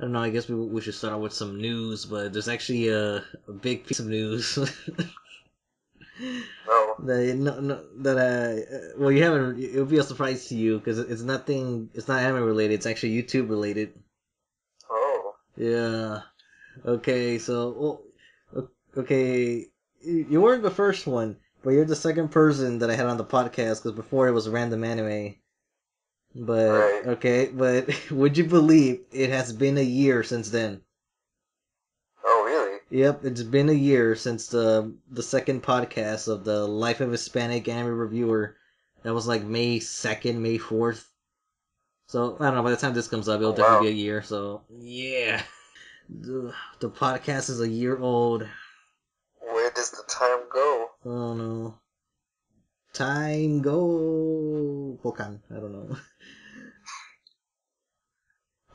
don't know. I guess we should start out with some news, but there's actually a big piece of news. No. Well, you haven't. It'll be a surprise to you because it's nothing. It's not anime related. It's actually YouTube related. Oh. Yeah. Okay. So, okay, you weren't the first one, but you're the second person that I had on the podcast because before it was random anime. But right. Okay, but would you believe it has been a year since then? Oh, really? Yep, it's been a year since the second podcast of the Life of Hispanic Anime Reviewer. That was like May 2nd, May 4th. So, I don't know, by the time this comes up, it'll definitely be a year, so, yeah. The podcast is a year old. Where does the time go? Oh no. Time go... Pokan, I don't know.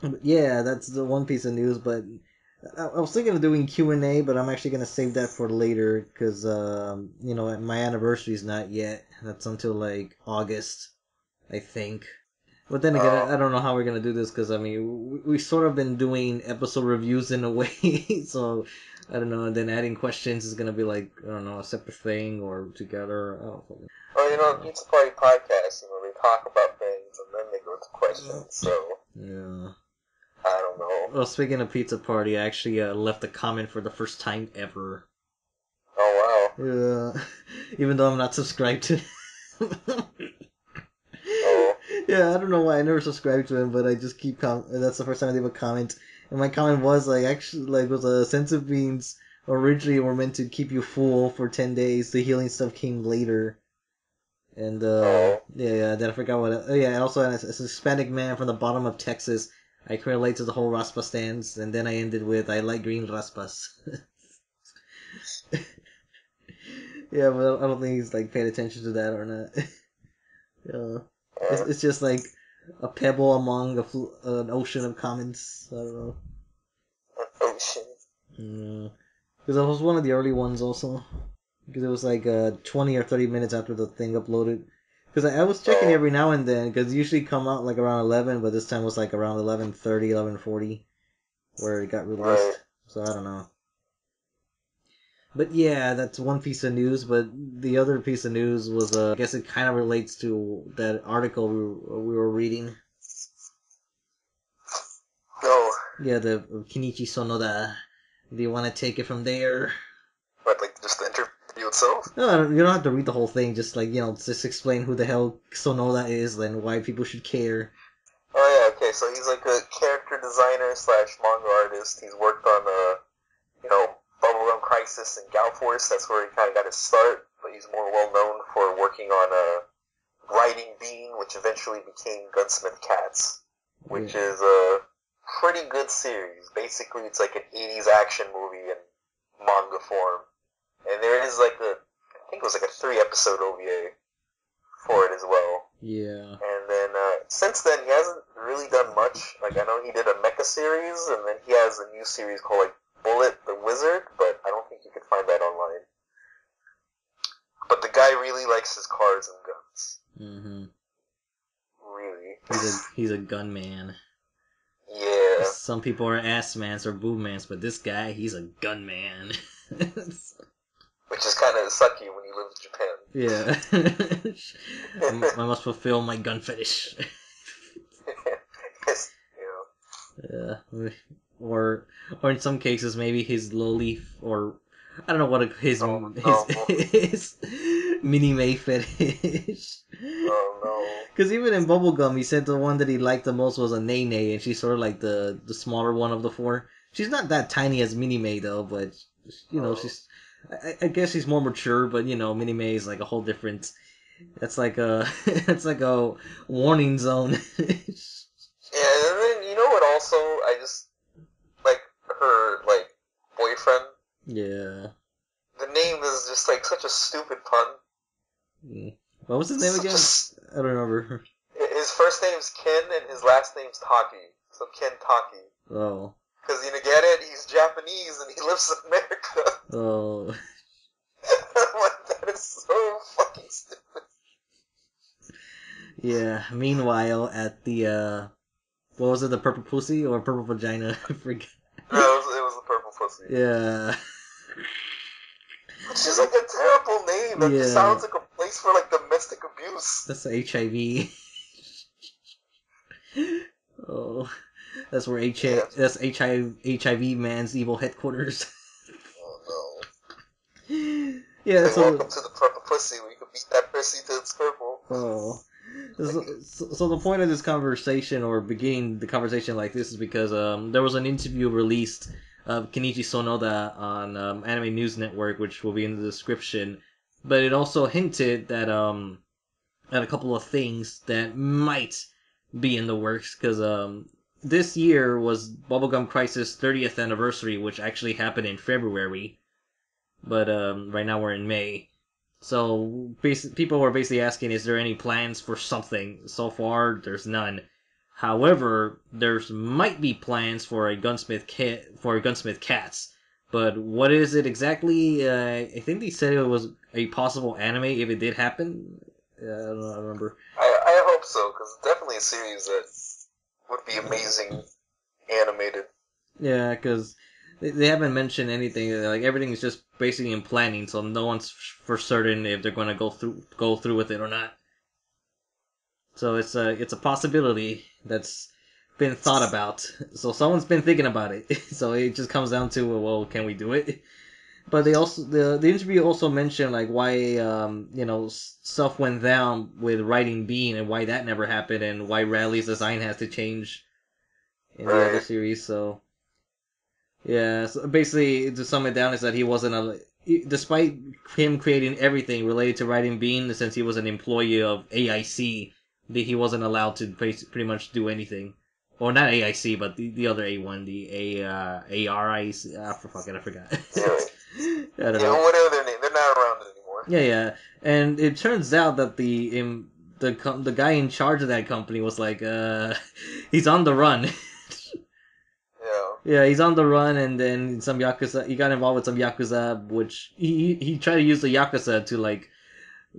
But yeah, that's the one piece of news, but I was thinking of doing Q&A, but I'm actually going to save that for later, because, my anniversary's not yet. That's until, like, August, I think. But then again, I don't know how we're going to do this, because, I mean, we sort of been doing episode reviews in a way, so, I don't know, and then adding questions is going to be, like, I don't know, a separate thing, or together, I don't know. Oh, Pizza Party Podcast, they talk about things, and then they go to questions, so... Yeah. I don't know. Well, speaking of Pizza Party, I actually left a comment for the first time ever. Oh, wow. Yeah. Even though I'm not subscribed to him. Oh. Yeah, I don't know why I never subscribed to him, but I just keep that's the first time I leave a comment. And my comment was, was a sense of beans originally were meant to keep you full for 10 days. The healing stuff came later. And, then I forgot what... and also as a Hispanic man from the bottom of Texas... I can relate to the whole raspa stance, and then I ended with, I like green raspas. Yeah, but I don't think he's, paid attention to that or not. It's just, a pebble among an ocean of comments. I don't know. An ocean? Because I was one of the early ones, also. Because it was, 20 or 30 minutes after the thing uploaded. Because I was checking every now and then, because it usually come out, around 11, but this time was, around 11:30, 11:40, where it got released. Right. So, I don't know. But, yeah, that's one piece of news, but the other piece of news was, I guess it kind of relates to that article we were reading. No. Yeah, the Kenichi Sonoda. Do you want to take it from there? What, just the interview itself? No, you don't have to read the whole thing. Just just explain who the hell Sonoda is and why people should care. Oh yeah, okay. So he's a character designer / manga artist. He's worked on Bubblegum Crisis and Gal Force. That's where he kind of got his start. But he's more well known for working on Writing Bean, which eventually became Gunsmith Cats, which is a pretty good series. Basically, it's like an 80s action movie in manga form. And there is I think it was a 3-episode OVA for it as well. Yeah. And then, since then, he hasn't really done much. I know he did a mecha series, and then he has a new series called, Bullet the Wizard, but I don't think you can find that online. But the guy really likes his cars and guns. Mm-hmm. Really. He's a gunman. Yeah. Some people are ass-mans or boob-mans, but this guy, he's a gunman. Which is kind of sucky when you live in Japan. Yeah. I must fulfill my gun fetish. Yes, Yeah. Or in some cases, maybe his loli, or I don't know what his mini-May fetish. Oh no. Because even in Bubblegum, he said the one that he liked the most was a Nene, and she's sort of like the smaller one of the four. She's not that tiny as Mini-May, though, but, she's... I guess she's more mature, but, Mini-May is like a whole different... That's like a warning zone. Yeah, and then, what also, I just... her, boyfriend. Yeah. The name is just, such a stupid pun. What was his name again? I don't remember. His first name's Ken, and his last name's Taki. So Ken Taki. Oh. Because, get it? He's Japanese, and he lives in America. Oh. That is so fucking stupid. Yeah, meanwhile, at the What was it, the purple pussy or purple vagina? I forget. No, it was the purple pussy. Yeah. Which is like a terrible name. That just sounds like a place for like domestic abuse. That's HIV. Oh, that's where that's HIV man's evil headquarters. Oh no. Yeah. So welcome to the purple pussy. We can beat that pussy till it's purple. Oh. So the point of this conversation, or beginning the conversation like this, is because there was an interview released of Kenichi Sonoda on Anime News Network, which will be in the description. But it also hinted that at a couple of things that might be in the works, because this year was Bubblegum Crisis 30th anniversary, which actually happened in February, but right now we're in May. So people were basically asking, is there any plans for something? So far, there's none. However, there's might be plans for a Gunsmith Cats, but what is it exactly? I think they said it was a possible anime if it did happen. I don't know, I remember. I hope so, because it's definitely a series that would be amazing animated. Yeah, because they haven't mentioned anything. Like, everything is just basically in planning, so no one's for certain if they're going to go through with it or not. So it's a possibility that's been thought about. So someone's been thinking about it. So it just comes down to, well, can we do it? But they also the interview also mentioned like why stuff went down with writing Bean and why that never happened, and why Radley's design has to change in the other series. So yeah, so basically to sum it down is that he wasn't despite him creating everything related to writing Bean, since he was an employee of AIC, he wasn't allowed to pretty much do anything. Or not AIC, but the other A1, the ARIC. I forgot. I don't know. Whatever their name, they're not around anymore. Yeah, and it turns out that the guy in charge of that company was like, he's on the run. Yeah, he's on the run, and then some Yakuza, he got involved with some Yakuza, which he tried to use the Yakuza to like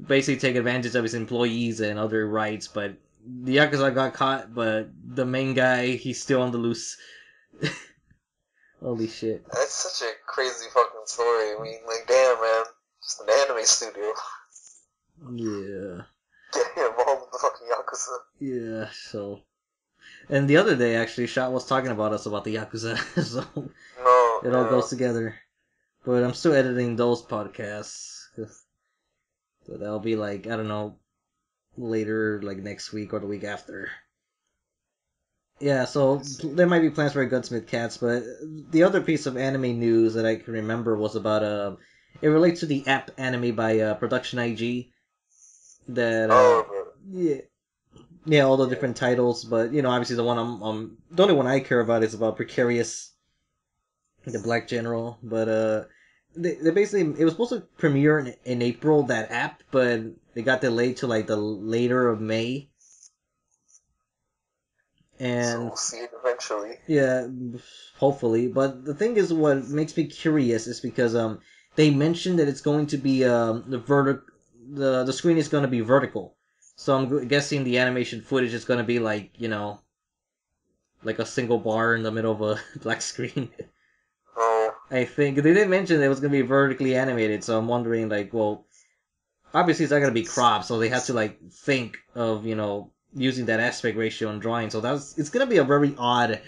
basically take advantage of his employees and other rights, but the Yakuza got caught, but the main guy, he's still on the loose. Holy shit. That's such a crazy fucking story. I mean, like, damn, man. Just an anime studio. Yeah. Getting involved with the fucking Yakuza. Yeah, so. And the other day, actually, Shot was talking about us about the Yakuza, so it all goes together. But I'm still editing those podcasts. So that'll be like, I don't know, later, like next week or the week after. Yeah, so there might be plans for a Gunsmith Cats, but the other piece of anime news that I can remember was about it relates to the app anime by Production IG. That yeah, all the different titles, but obviously the one the only one I care about is about Precarious, the Black General. But they basically, it was supposed to premiere in April, that app, but it got delayed to like the later of May. And so we'll see it eventually. Yeah, hopefully. But the thing is, what makes me curious is because they mentioned that it's going to be the screen is going to be vertical. So I'm guessing the animation footage is going to be like like a single bar in the middle of a black screen. Oh. I think they didn't mention that it was going to be vertically animated, so I'm wondering like, well, obviously it's not going to be cropped, so they have to like think of using that aspect ratio in drawing, so it's gonna be a very odd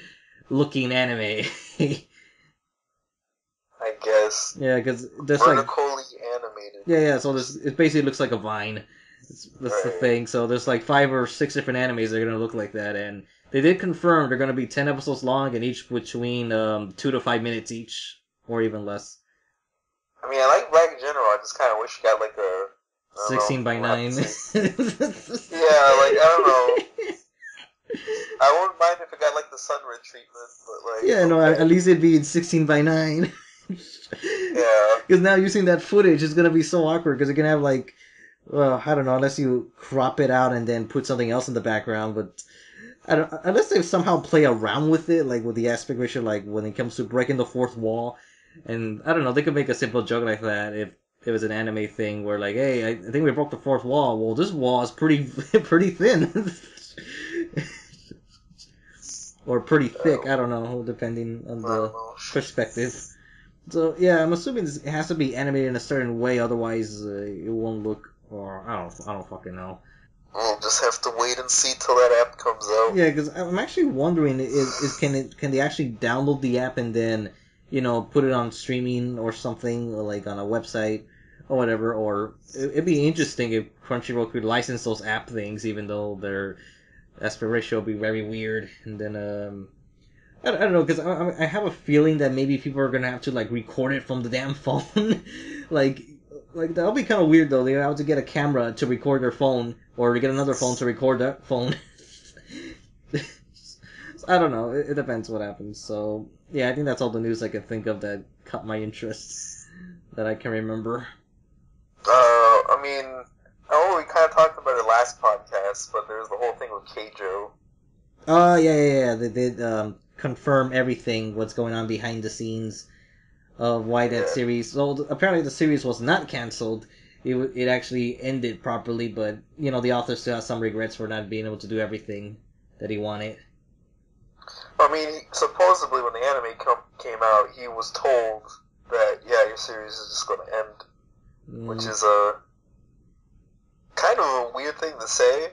looking anime. I guess. Yeah, because there's vertically animated. Yeah. So it basically looks like a vine. That's the thing. So there's like 5 or 6 different animes that are gonna look like that, and they did confirm they're gonna be 10 episodes long, and each between 2 to 5 minutes each, or even less. I mean, I like Black General. I just kind of wish you got like a 16 by 9. Yeah, like, I don't know. I wouldn't mind if it got like the sunred treatment, but like... Yeah, no, at least it'd be in 16 by 9. Yeah. Because now using that footage is going to be so awkward, because you're going to have like, well, I don't know, unless you crop it out and then put something else in the background, but unless they somehow play around with it, like with the aspect ratio, like when it comes to breaking the fourth wall, and I don't know, they could make a simple joke like that if it was an anime thing where like, hey, I think we broke the fourth wall. Well, this wall is pretty thin. or pretty thick. I don't know, depending on the perspective. So yeah, I'm assuming it has to be animated in a certain way, otherwise it won't look. Or I don't fucking know. We'll just have to wait and see till that app comes out. Yeah, because I'm actually wondering can they actually download the app and then put it on streaming or something, or like on a website or whatever, or it'd be interesting if Crunchyroll could license those app things, even though their aspect ratio would be very weird. And then I don't know, because I have a feeling that maybe people are gonna have to like record it from the damn phone, like that'll be kind of weird though. They have to get a camera to record their phone, or to get another phone to record that phone. I don't know. It depends what happens. So yeah, I think that's all the news I can think of that caught my interest that I can remember. I mean, I know we kind of talked about it last podcast, but there's the whole thing with Keijo. Oh yeah. They did confirm everything, what's going on behind the scenes of why that series. So apparently the series was not canceled. It actually ended properly, but the author still has some regrets for not being able to do everything that he wanted. I mean, supposedly when the anime came out, he was told that your series is just going to end, which is a kind of a weird thing to say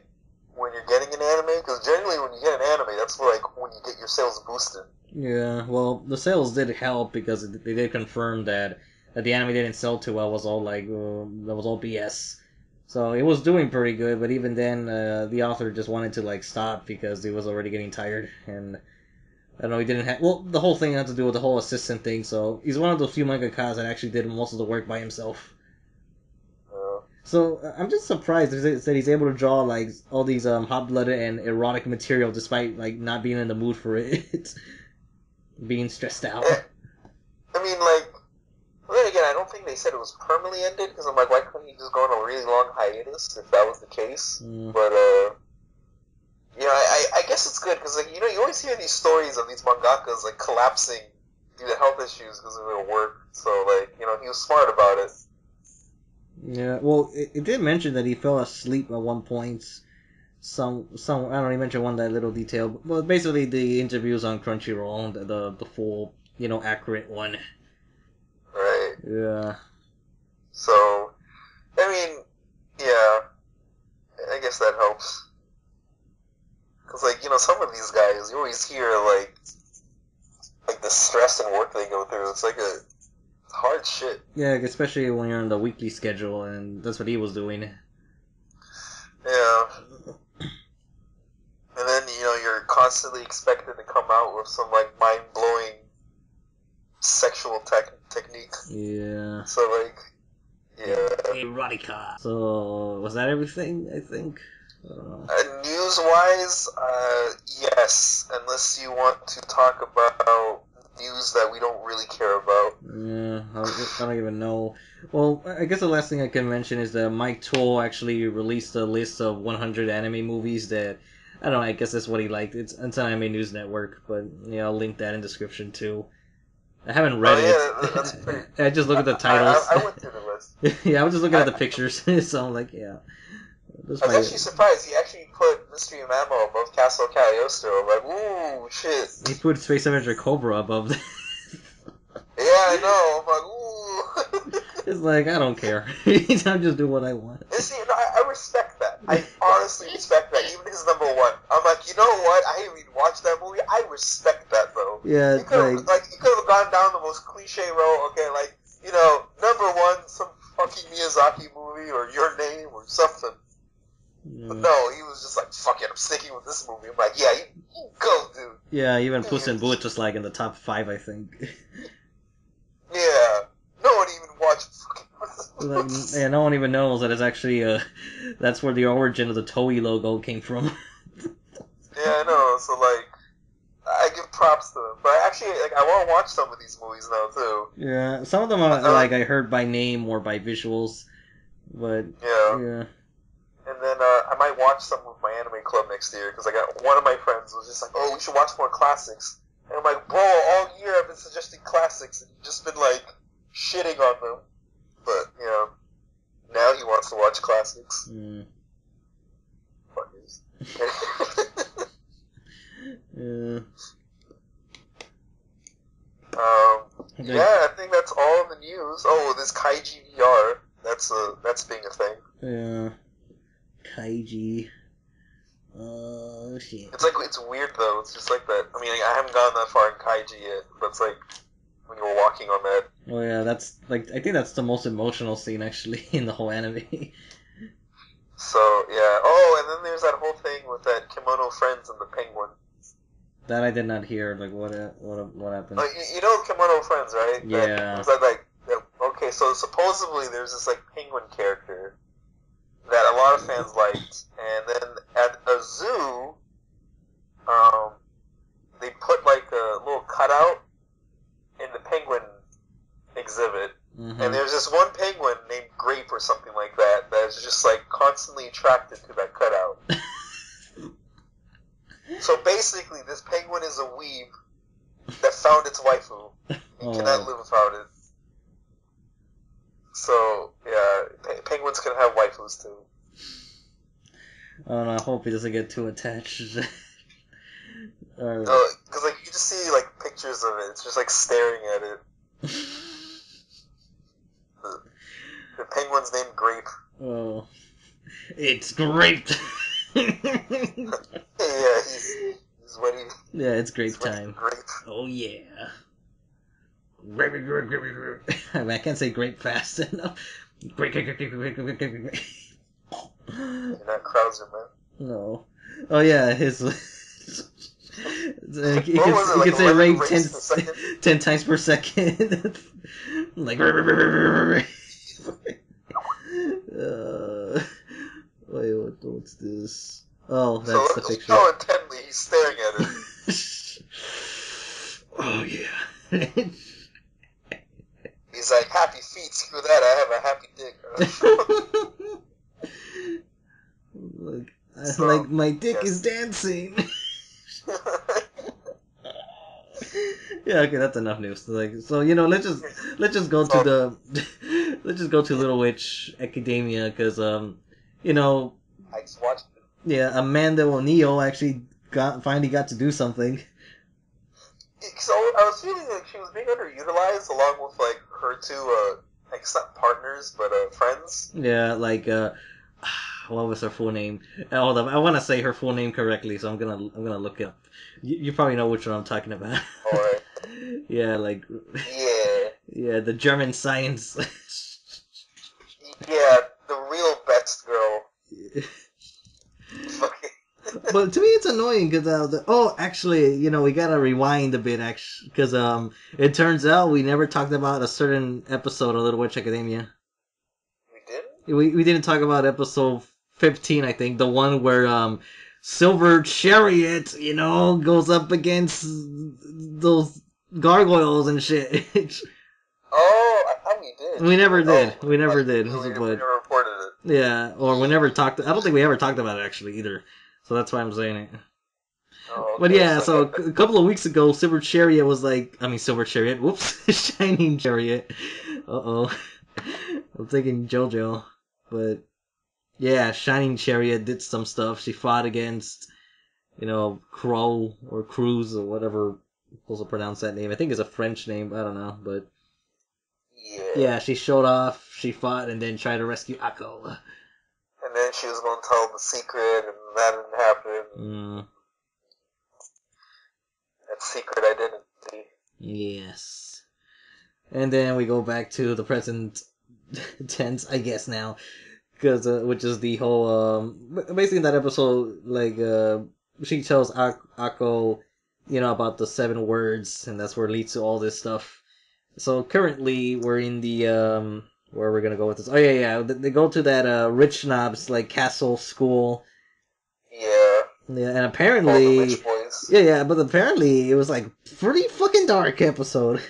when you're getting an anime, because generally when you get an anime, that's like when you get your sales boosted. Yeah, well, the sales did help because they did confirm that the anime didn't sell too well. Was all like that was all BS. So it was doing pretty good, but even then, the author just wanted to like stop because he was already getting tired, and I don't know, he didn't have. Well, the whole thing had to do with the whole assistant thing. So he's one of those few mangakas that actually did most of the work by himself. So I'm just surprised that he's able to draw like all these hot-blooded and erotic material despite like not being in the mood for it, being stressed out. I mean, like, then again, I don't think they said it was permanently ended, because I'm like, why couldn't he just go on a really long hiatus if that was the case? But I guess it's good because like you always hear these stories of these mangakas like collapsing due to health issues because of their work. So like he was smart about it. Yeah, well, it did mention that he fell asleep at one point. Some I don't know, he mentioned that little detail, but basically the interviews on Crunchyroll, the full, accurate one. Right. Yeah. So, I mean, yeah, I guess that helps. Cause like, some of these guys, you always hear like the stress and work they go through. It's like a hard shit. Yeah, especially when you're on the weekly schedule, and that's what he was doing. Yeah. And then, you're constantly expected to come out with some, like, mind-blowing sexual technique. Yeah. So, like, yeah. Erotica. So, was that everything, I think? News-wise, yes. Unless you want to talk about news that we don't really care about. Yeah, I don't even know. Well, I guess the last thing I can mention is that Mike Toll actually released a list of 100 anime movies that, I don't know, I guess that's what he liked. It's an Anime News Network, but I'll link that in description too. I haven't read it. That's pretty... I just look at the titles. I went through the list. Yeah, I was just looking at the pictures, so I'm like, yeah. I was actually surprised. He actually put Mystery of Ammo above Castle Cagliostro. I'm like, ooh, shit. He put Space Avenger Cobra above that. Yeah, I know. I'm like, ooh. It's like, I don't care. I'll just do what I want. And see, I respect that. I honestly respect that. Even his number one. I'm like, you know what? I haven't even watched that movie. I respect that, though. Yeah, you could have gone down the most cliche road. Okay, like, number one, some fucking Miyazaki movie or Your Name or something. Yeah. But no, he was just like, fuck it, I'm sticking with this movie. I'm like, yeah, you go, dude. Yeah, even Puss in Boots was like in the top 5, I think. Yeah. No one even watched fucking Puss in Boots. Yeah, no one even knows that it's actually, that's where the origin of the Toei logo came from. Yeah, I know, so like, I give props to them. But actually, like, I want to watch some of these movies now, too. Yeah, some of them are, like, I heard by name or by visuals, but, yeah. And then I might watch some with my anime club next year, because I got one of my friends was just like, oh, we should watch more classics. And I'm like, bro, all year I've been suggesting classics, and you've just been, like, shitting on them. But, now he wants to watch classics. Fuckers. Yeah. news. Oh, this Kaiji VR. That's being a thing. Yeah. Kaiji. Oh, shit. It's weird though. It's just like that. I mean, I haven't gone that far in Kaiji yet, but it's like when you were walking on that. Oh yeah, that's like I think that's the most emotional scene actually in the whole anime. So yeah. Oh, and then there's that whole thing with that Kemono friends and the penguin. That I did not hear. Like what happened? You know Kemono friends, right? Yeah. Okay, so supposedly there's this like penguin character that a lot of fans liked, and then at a zoo, they put like a little cutout in the penguin exhibit, and there's this one penguin named Grape or something like that is just like constantly attracted to that cutout. So basically, this penguin is a weeb that found its waifu and cannot live without it. So yeah, penguins can have waifus too. Oh no, I hope he doesn't get too attached. Because like you just see like pictures of it. It's just like staring at it. The penguin's named Grape. Oh, it's Grape. Yeah, he's ready. Yeah, it's grape time. Grape. Oh yeah. Grape. I mean, I can't say grape fast enough. Grape. You're not Krauser, man. No. Oh yeah, his. You can say rape 10 times per second. Like. Wait, what's this? Oh, that's the picture. So intently, he's staring at it. Oh yeah. He's like, happy feet, screw that, I have a happy dick. Like my dick is dancing. Yeah, okay, that's enough news. Like, so let's just go to let's just go to Little Witch Academia because I just watched it. Yeah, Amanda O'Neil actually finally got to do something. So I was feeling like she was being underutilized along with like her two it's not partners but friends. Yeah, like what was her full name? Hold up, I want to say her full name correctly, so I'm gonna look it up. You probably know which one I'm talking about. Alright. Yeah, like yeah, the German science. Yeah, the real best girl. But to me, it's annoying because actually, we gotta rewind a bit, actually, because it turns out we never talked about a certain episode of Little Witch Academia. We didn't. We didn't talk about episode 15, I think, the one where Silver Chariot, goes up against those gargoyles and shit. Oh, I thought we did. We never did. We never did. We never reported it. Yeah, or we never talked. I don't think we ever talked about it actually either. So that's why I'm saying it. Oh, okay. But yeah, so a couple of weeks ago, Silver Chariot was like, Silver Chariot. Whoops, Shining Chariot. I'm thinking JoJo, but yeah, Shining Chariot did some stuff. She fought against, Crow or Cruz or whatever you're supposed to pronounce that name. I think it's a French name. I don't know, but yeah, she showed off. She fought and then tried to rescue Akko. And then she was going to tell the secret, and that didn't happen. That secret identity. Yes. And then we go back to the present tense, I guess now, because which is the whole basically in that episode, like she tells Akko, about the 7 words, and that's where it leads to all this stuff. So currently we're in the where we're gonna go with this. Oh yeah. They go to that rich snob's like castle school. Yeah. Yeah, and apparently, all the rich boys. Yeah, but apparently it was like pretty fucking dark episode.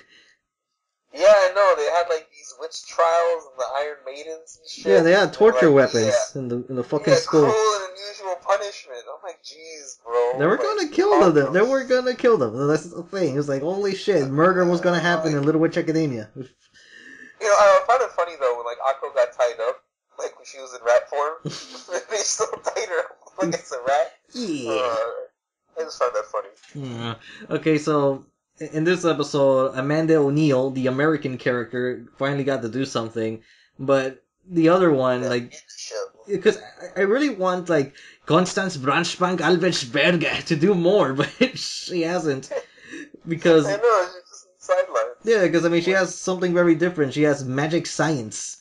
Yeah, I know. They had like these witch trials and the Iron Maidens and shit. Yeah, they had torture weapons in the fucking school. Cruel and unusual punishment. I'm like, jeez, bro. They were gonna kill them. They were gonna kill them. That's the thing. It was like, holy shit, murder was gonna happen in Little Witch Academia. I found it funny though when like Akko got tied up, like when she was in rat form. They still tied her up like it's a rat. Yeah. I just found that funny. Yeah. Okay, so in this episode, Amanda O'Neal, the American character, finally got to do something, but the other one, like, because I really want, like, Constance Branchbank Alversberger to do more, but she hasn't. Because, I know, she's just sidelined. yeah, because, I mean, she has something very different. She has magic science.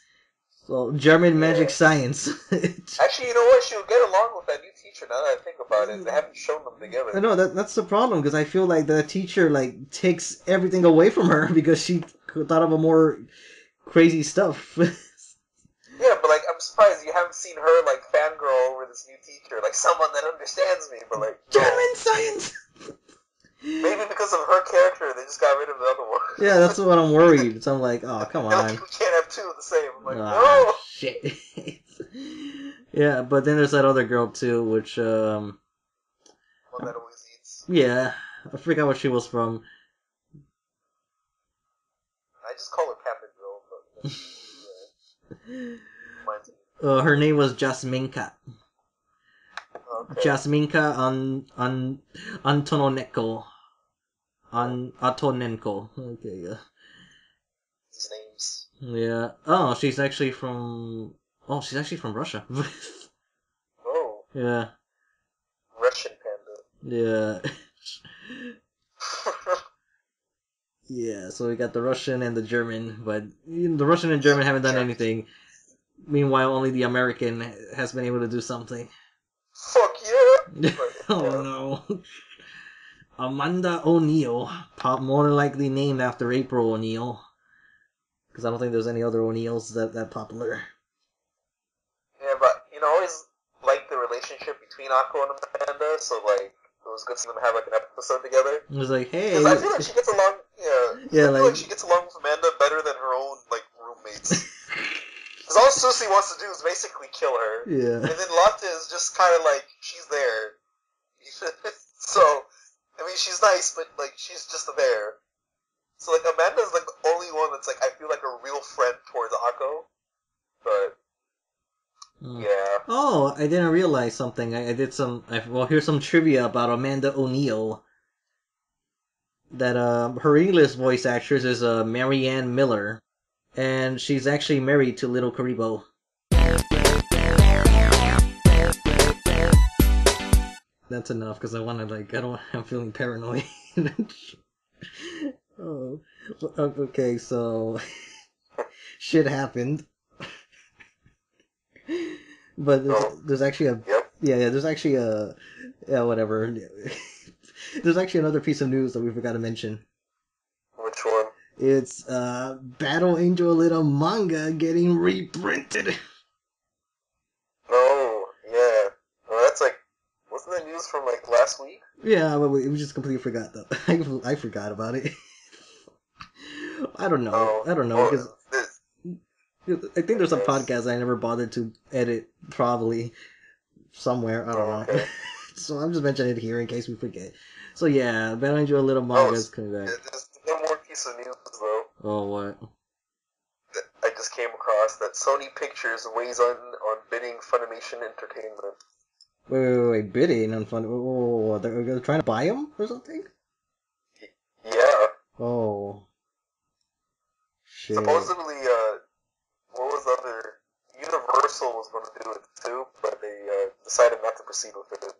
So, German magic science. Actually, you know what? She would get along with that new teacher now that I think about it. They haven't shown them together. I know, that's the problem, because I feel like the teacher, like, takes everything away from her because she thought of a more crazy stuff. Yeah, but, like, I'm surprised you haven't seen her, like, fangirl over this new teacher. Like, someone that understands me, but, like, German science! Maybe because of her character, they just got rid of the other one. Yeah, that's what I'm worried. So I'm like, oh, come Like, on. we can't have two of the same. I'm like, Ah, no! shit. Yeah, but then there's that other girl, too, which, One that always eats. yeah, I forgot what she was from. I just call her Captain Girl, but reminds me. Her name was Jasminka. Okay. Jasminka Antonenko. Antonenko. Okay, yeah. These names. Yeah. Oh, she's actually from Russia. Oh. Yeah. Russian panda. Yeah. Yeah, so we got the Russian and the German, but the Russian and German haven't done anything. Meanwhile, only the American has been able to do something. Fuck yeah! Oh no. Amanda O'Neal, more than likely named after April O'Neal. Because I don't think there's any other O'Neals that popular. Yeah, but, you know, I always liked the relationship between Akko and Amanda, so, like, it was good to see them have, like, an episode together. It was like, hey. Because I feel like she gets along, I feel like she gets along with Amanda better than her own, like, roommates. Because all Susie wants to do is basically kill her. Yeah. And then Lotte is just kind of like, she's there. So, I mean, she's nice, but, like, she's just there. So, like, Amanda's, like, the only one that's, like, I feel like a real friend towards Akko. But, yeah. Oh, I didn't realize something. I did some... Well, here's some trivia about Amanda O'Neal. That, her English voice actress is, Marianne Miller. And she's actually married to Little Karibo. That's enough, because I want to, like, I'm feeling paranoid. Oh. Okay, so... shit happened. But there's actually a... Yep. Yeah, there's actually a... Yeah, whatever. There's actually another piece of news that we forgot to mention. Which one? It's Battle Angel Alita manga getting reprinted. Oh, yeah. Well, that's like, wasn't that news from like last week? Yeah, but we just completely forgot though. I forgot about it. I don't know. Because I think there's a podcast I never bothered to edit probably somewhere. I don't know. Okay. So I'm just mentioning it here in case we forget. So yeah, Battle Angel Alita manga is coming back. There's one more piece of news though. Oh, what? That I just came across that Sony Pictures weighs on bidding Funimation Entertainment. Wait, bidding on Fun. Oh, they're trying to buy them or something? Yeah. Oh. Shit. Supposedly, what was the other? Universal was going to do it too, but they decided not to proceed with it.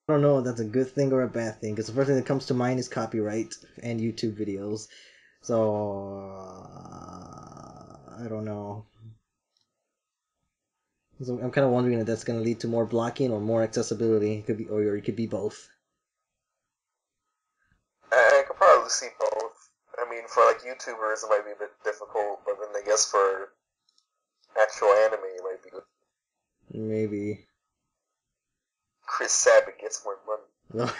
I don't know if that's a good thing or a bad thing, because the first thing that comes to mind is copyright and YouTube videos. So, I don't know. So I'm kind of wondering if that's going to lead to more blocking or more accessibility. It could be, or it could be both. I could probably see both. I mean, for like YouTubers, it might be a bit difficult, but then I guess for actual anime, it might be good. Maybe. Chris Sabat gets more money.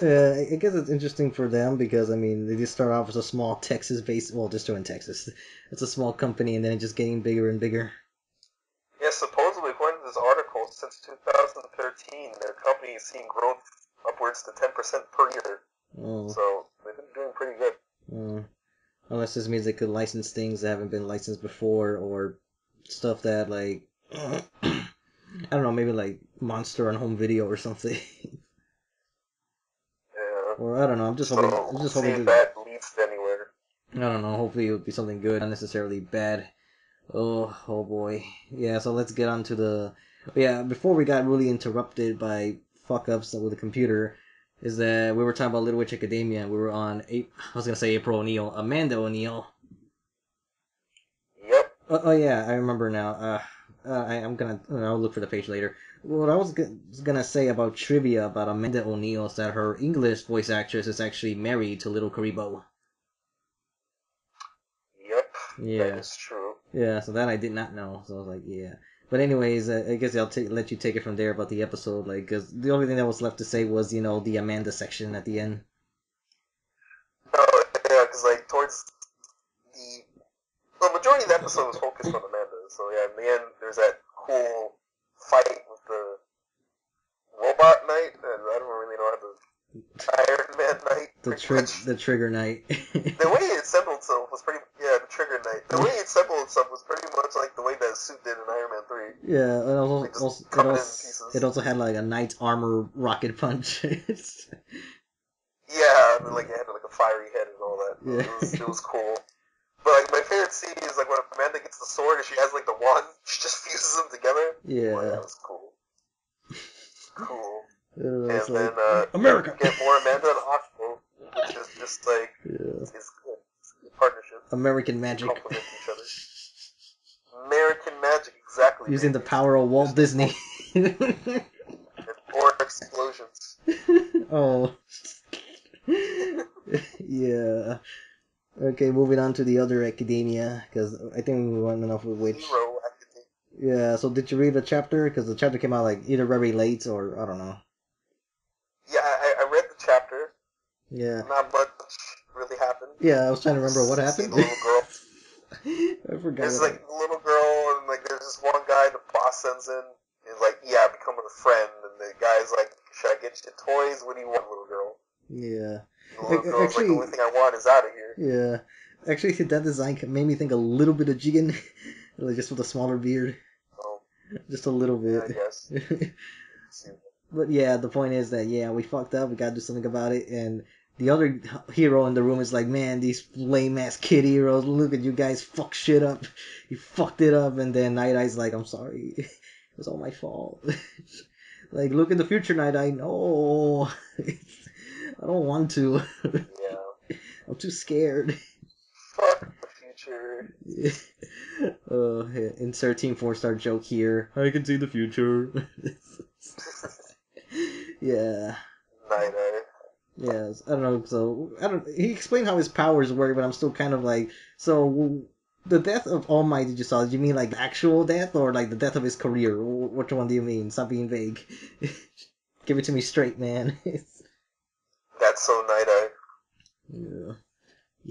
Yeah, I guess it's interesting for them because, I mean, they just start off as a small Texas-based, well, just in Texas. It's a small company and then it's just getting bigger and bigger. Yeah, supposedly, according to this article, since 2013, their company has seen growth upwards to 10% per year. Oh. So, they've been doing pretty good. Unless this means they could license things that haven't been licensed before or stuff that, like, I don't know, maybe like Monster on home video or something. Yeah. Or I don't know. I'm just So hoping. we'll see if that leads to anywhere. I don't know. Hopefully it'll be something good, not necessarily bad. Oh boy. Yeah. So let's get on to the. Yeah. Before we got really interrupted by fuck ups with the computer, is that we were talking about Little Witch Academia. We were on. I was gonna say April O'Neil, Amanda O'Neil. Yep. Oh yeah, I remember now. I'm gonna. I'll look for the page later. What I was gonna say about trivia about Amanda O'Neil is that her English voice actress is actually married to Little Karibo. Yep. Yeah. That is true. Yeah, so that I did not know. So I was like, yeah. But anyways, I guess I'll let you take it from there about the episode, like, because the only thing that was left to say was, the Amanda section at the end. No, yeah, because like towards the majority of the episode was focused on Amanda. So yeah, in the end, there's that cool fight with the robot knight, and I don't really know how to Iron Man Knight. The Trigger Knight. The way he assembled himself was pretty. Yeah, the Trigger Knight. The way he assembled himself was pretty much like the way that suit did in Iron Man 3. Yeah, and it also had like a knight's armor rocket punch. Yeah, and then, like it had like a fiery head and all that. Yeah. It was cool. But like my favorite scene is like when Amanda gets the sword and she has like the wand, she just fuses them together. Yeah, boy, that was cool. Cool. And like, then America. Get more Amanda and Aqua, which is just like it's good. It's a good partnership. American magic. Complement each other. American magic, exactly. Using the power of Walt Disney. Or explosions. Oh. Yeah. Okay, moving on to the other academia, because I think we went enough with which. Hero Academia. Yeah, so did you read the chapter? Because the chapter came out like either very late or I don't know. Yeah, I read the chapter. Yeah. Not much really happened. Yeah, I was trying to remember what happened. The little girl. I forgot. There's like the little girl, and like there's this one guy the boss sends in. He's like, yeah, become a friend. And the guy's like, should I get you toys? What do you want, little girl? Yeah. The little girl's actually, like, the only thing I want is out of here. Yeah. Actually, that design made me think a little bit of Jigen. Like just with a smaller beard. Oh. Just a little bit. Yeah, I guess. But yeah, the point is that, yeah, we fucked up. We gotta do something about it. And the other hero in the room is like, man, these lame-ass kid heroes, look at you guys fuck shit up. You fucked it up. And then Night Eye's like, I'm sorry. It was all my fault. Like, look in the future, Night Eye. No. I don't want to. Yeah. I'm too scared. Fuck the future. Yeah, insert Team 4-star joke here. I can see the future. Yeah. Night Eye. Yes, I don't know. So He explained how his powers work, but I'm still kind of like. So the death of All Might that you saw, did you mean like the actual death or like the death of his career? Which one do you mean? Stop being vague. Give it to me straight, man. That's so Night Eye. Yeah.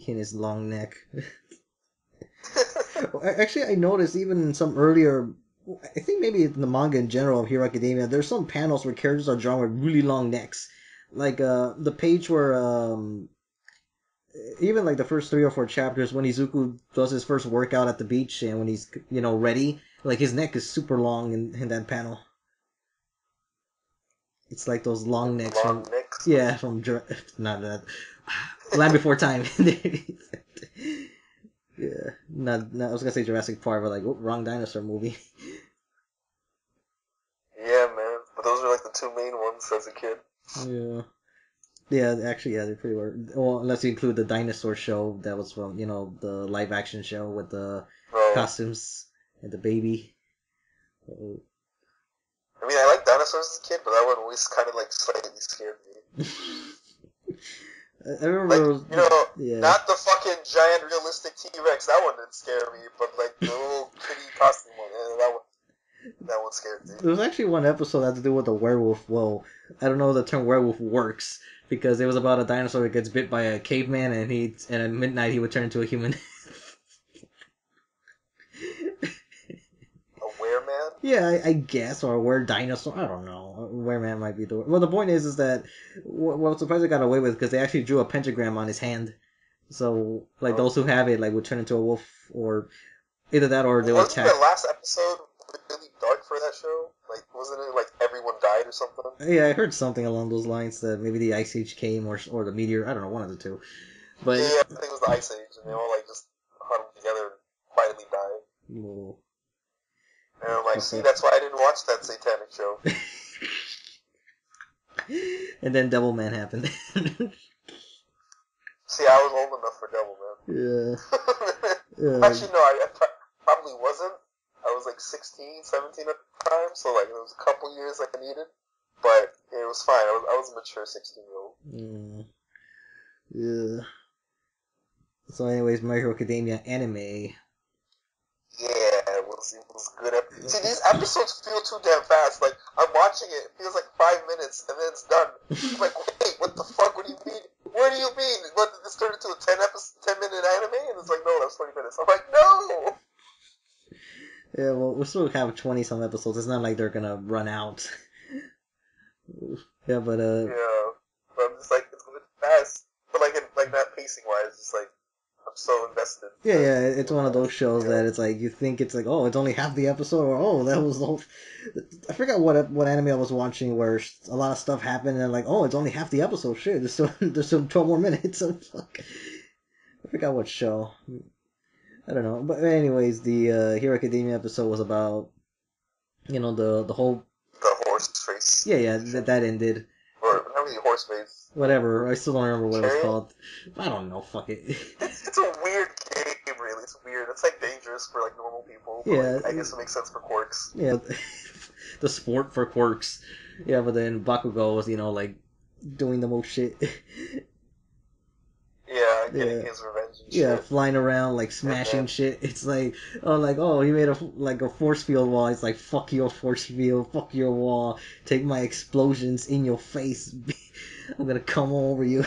In his long neck. Actually, I noticed even in some earlier. I think maybe in the manga in general of Hero Academia, there's some panels where characters are drawn with really long necks. Like the page where even like the first 3 or 4 chapters when Izuku does his first workout at the beach and when he's ready, like his neck is super long in that panel. It's like those long necks from necks. Yeah, from not that Land Before Time. Yeah, not I was gonna say Jurassic Park, but like wrong dinosaur movie. Yeah, man. But those are like the 2 main ones as a kid. Yeah. Yeah, actually, yeah, they're pretty weird. Well, unless you include the dinosaur show that was from, the live action show with the costumes and the baby. Uh-oh. I mean, I like dinosaurs as a kid, but that one always kind of like slightly scared me. I remember, like, not the fucking giant realistic T-Rex. That one didn't scare me, but like the little kitty costume one, that one scared me. There was actually one episode that had to do with a werewolf. Well, I don't know if the term werewolf works because it was about a dinosaur that gets bit by a caveman, and at midnight he would turn into a human. Wereman? Yeah, I guess, or a were dinosaur. I don't know. Wereman might be the word. Well, the point is that what I'm surprised I got away with because they actually drew a pentagram on his hand. So, like, those who have it, like, would turn into a wolf, or either that or they would attack. Wasn't the last episode really dark for that show? Like, wasn't it like everyone died or something? Yeah, I heard something along those lines that maybe the Ice Age came or the meteor. I don't know, one of the two. But Yeah, I think it was the Ice Age, and they all like just huddled together and quietly died. well, And I'm like, see, that's why I didn't watch that satanic show. and then Devilman happened. See, I was old enough for Devilman. Yeah. Actually, no, I probably wasn't. I was like 16, 17 at the time, so like there was a couple years like I needed, but it was fine. I was a mature 16-year-old. Yeah. So, anyways, My Hero Academia anime. Yeah, it was good. See, these episodes feel too damn fast. Like, I'm watching it, it feels like 5 minutes, and then it's done. I'm like, wait, what the fuck? What do you mean? What do you mean? What, did this turn into a 10-minute anime? And it's like, no, that's 20 minutes. I'm like, no! Yeah, well, we still have 20-some episodes. It's not like they're gonna run out. Yeah, but, Yeah, but I'm just like, it's going fast. But like that pacing-wise, it's like, I'm so invested. Yeah, it's one of those shows that it's like, you think it's like, oh, it's only half the episode, or oh, that was the whole... I forgot what anime I was watching where a lot of stuff happened, and like, oh, it's only half the episode, shit, there's still 12 more minutes, so fuck. I forgot what show. I don't know, but anyways, the Hero Academia episode was about, the whole... The horse race. Yeah, that ended. Or, not really horse race. Whatever, I still don't remember what it was called. I don't know, fuck it. It's a weird game, really. It's weird. It's like dangerous for like normal people. But, Yeah. like, I guess it makes sense for quirks. Yeah, the sport for quirks. Yeah, but then Bakugo was, like, doing the most shit. Yeah, getting his revenge and shit. Yeah, flying around, like, smashing shit. It's like, he made a force field wall. It's like, fuck your force field, fuck your wall, take my explosions in your face. I'm gonna come over you.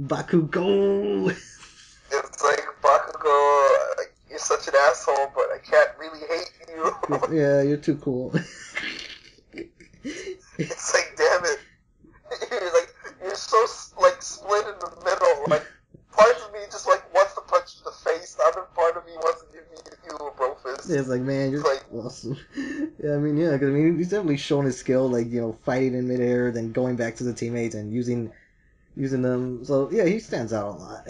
Bakugo! It's like, Bakugo, you're such an asshole, but I can't really hate you. Yeah, you're too cool. It's like, damn it. You're so, like, split in the middle. Like, part of me just, like, wants to punch you in the face. The other part of me wants to give you a bro fist. Yeah, it's like, man, you're like, awesome. Yeah, because he's definitely shown his skill, like, fighting in midair, then going back to the teammates and using them. So, yeah, he stands out a lot.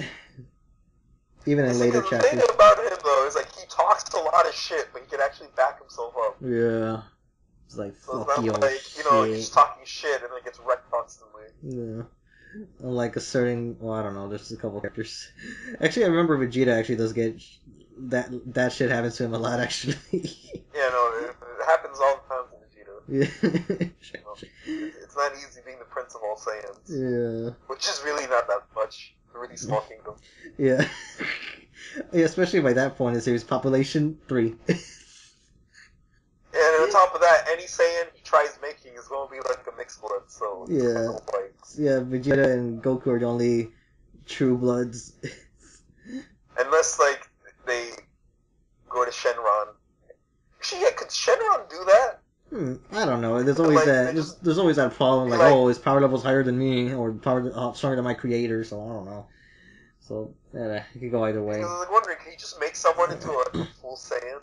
Even in later chapters. The thing about him, though, is, like, he talks a lot of shit, but he can actually back himself up. Yeah. It's like, so fuck you, he's just talking shit and then gets wrecked constantly. Yeah. Unlike a certain, I don't know, there's a couple characters. Actually, I remember Vegeta actually does get, that shit happens to him a lot, actually. Yeah, no, it happens all the time to Vegeta. Yeah. It's not easy being the Prince of all Saiyans. Yeah. Which is really not that much. It's a really small kingdom. Yeah. Yeah, especially by that point in the series, population 3. And on top of that, any Saiyan he tries making is going to be like a mixed blood, so... Yeah. Yeah, Vegeta and Goku are the only true bloods. Unless, like, they go to Shenron. Actually, yeah, could Shenron do that? I don't know. There's always there's always that problem, like, oh, his power level's higher than me, or power stronger than my creator, so I don't know. So, yeah, it could go either way. I was like wondering, can you just make someone into a full Saiyan?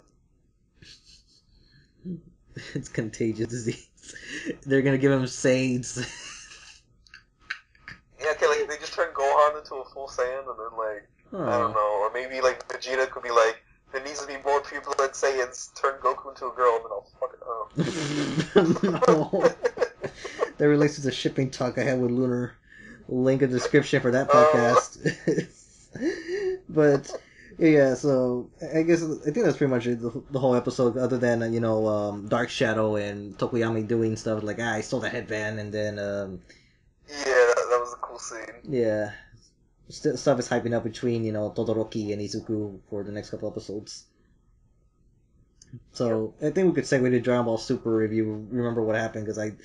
It's contagious disease. They're gonna give him SAIDs. Yeah, okay, like, they just turn Gohan into a full Saiyan, and then, like, I don't know, or maybe, like, Vegeta could be like, there needs to be more people that Saiyans turn Goku into a girl, and then I'll fuck it up. No. That relates to the shipping talk I had with Lunar. Link in the description for that podcast. But... yeah, so I think that's pretty much it, the whole episode, other than, Dark Shadow and Tokuyami doing stuff like, I stole that headband, and then, yeah, that was a cool scene. Yeah. Stuff is hyping up between, Todoroki and Izuku for the next couple episodes. So, I think we could segue to Dragon Ball Super if you remember what happened, because I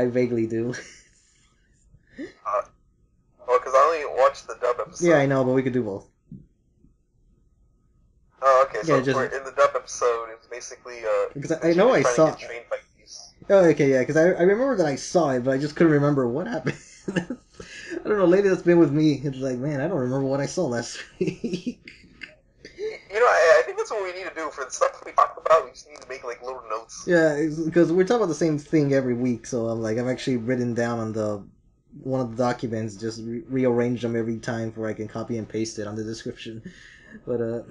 vaguely do. Because I only watched the dub episode. Yeah, I know, but we could do both. Oh, okay. So in the dub episode, it was basically because I know I saw. Trained by Geese. Oh, okay, yeah. Because I remember that I saw it, but I just couldn't remember what happened. I don't know. Lately, that's been with me. It's like, man, I don't remember what I saw last week. I think that's what we need to do for the stuff we talk about. We just need to make like little notes. Yeah, because we're talking about the same thing every week, so I've actually written down on one of the documents, just rearrange them every time where I can copy and paste it on the description. But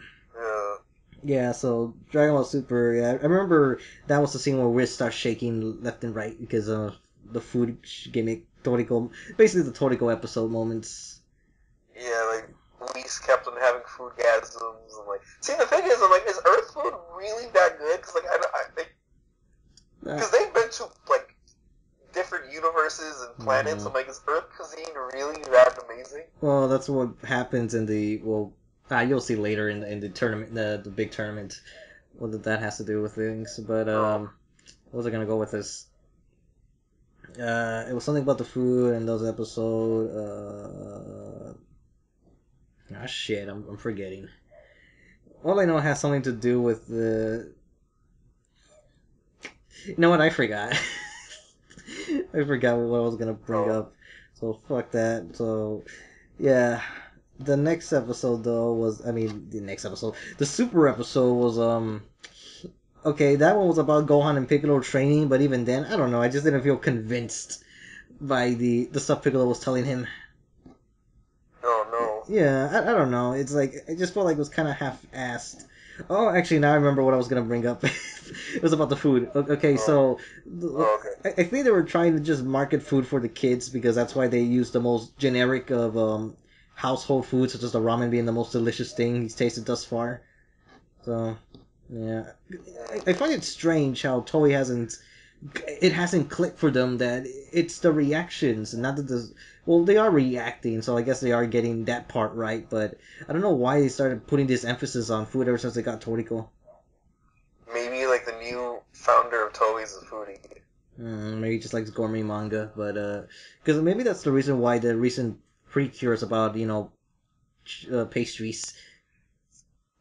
yeah. So Dragon Ball Super. Yeah, I remember that was the scene where Wiz starts shaking left and right because of the food gimmick, Toriko. Basically, the Toriko episode moments. Yeah, like Whis kept on having food gasms and like. See, the thing is, I'm like, is Earth food really that good? Because like because they've been to like different universes and planets. I'm like, is Earth cuisine really that amazing? Well, that's what happens in the you'll see later in the tournament, the big tournament, what that has to do with things. But what was I gonna go with this? It was something about the food and those episode. Shit, I'm forgetting. All I know has something to do with the. You know what? I forgot. I forgot what I was gonna bring up. So fuck that. So yeah. The next episode though was the Super episode was okay, that one was about Gohan and Piccolo training, but even then, I don't know, I just didn't feel convinced by the stuff Piccolo was telling him. Oh no. Yeah, I don't know. It's like I just felt like it was kind of half-assed. Oh, actually, now I remember what I was gonna bring up. It was about the food. Okay, so I think they were trying to just market food for the kids because that's why they used the most generic of household foods, such as the ramen being the most delicious thing he's tasted thus far. So, yeah, I find it strange how Toei hasn't clicked for them that it's the reactions and not that they are reacting, so I guess they are getting that part right, but I don't know why they started putting this emphasis on food ever since they got Toriko. Maybe like the new founder of Toei is a foodie. Maybe he just likes gourmet manga, but because maybe that's the reason why the recent Precarious about pastries.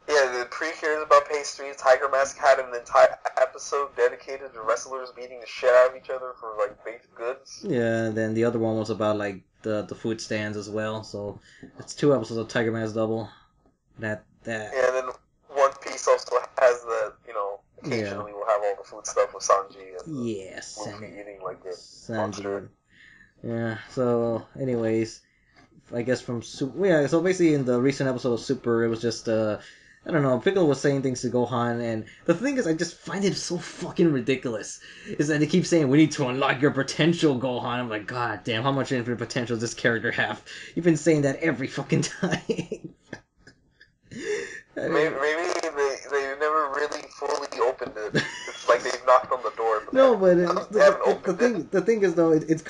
Yeah, the Precarious about pastries. Tiger Mask had an entire episode dedicated to wrestlers beating the shit out of each other for like baked goods. Yeah, and then the other one was about like the food stands as well. So it's 2 episodes of Tiger Mask Double. That. Yeah, and then One Piece also has the occasionally we'll have all the food stuff with Sanji and Luffy eating like a monster. Yeah. So, anyways, I guess from Super. Yeah. So basically, in the recent episode of Super, it was just I don't know. Piccolo was saying things to Gohan, and the thing is, I just find it so fucking ridiculous. Is that they keep saying we need to unlock your potential, Gohan. I'm like, God damn, how much infinite potential does this character have? You've been saying that every fucking time. Maybe they never really fully opened it. It's like they've knocked on the door. But no, but the thing is though, it's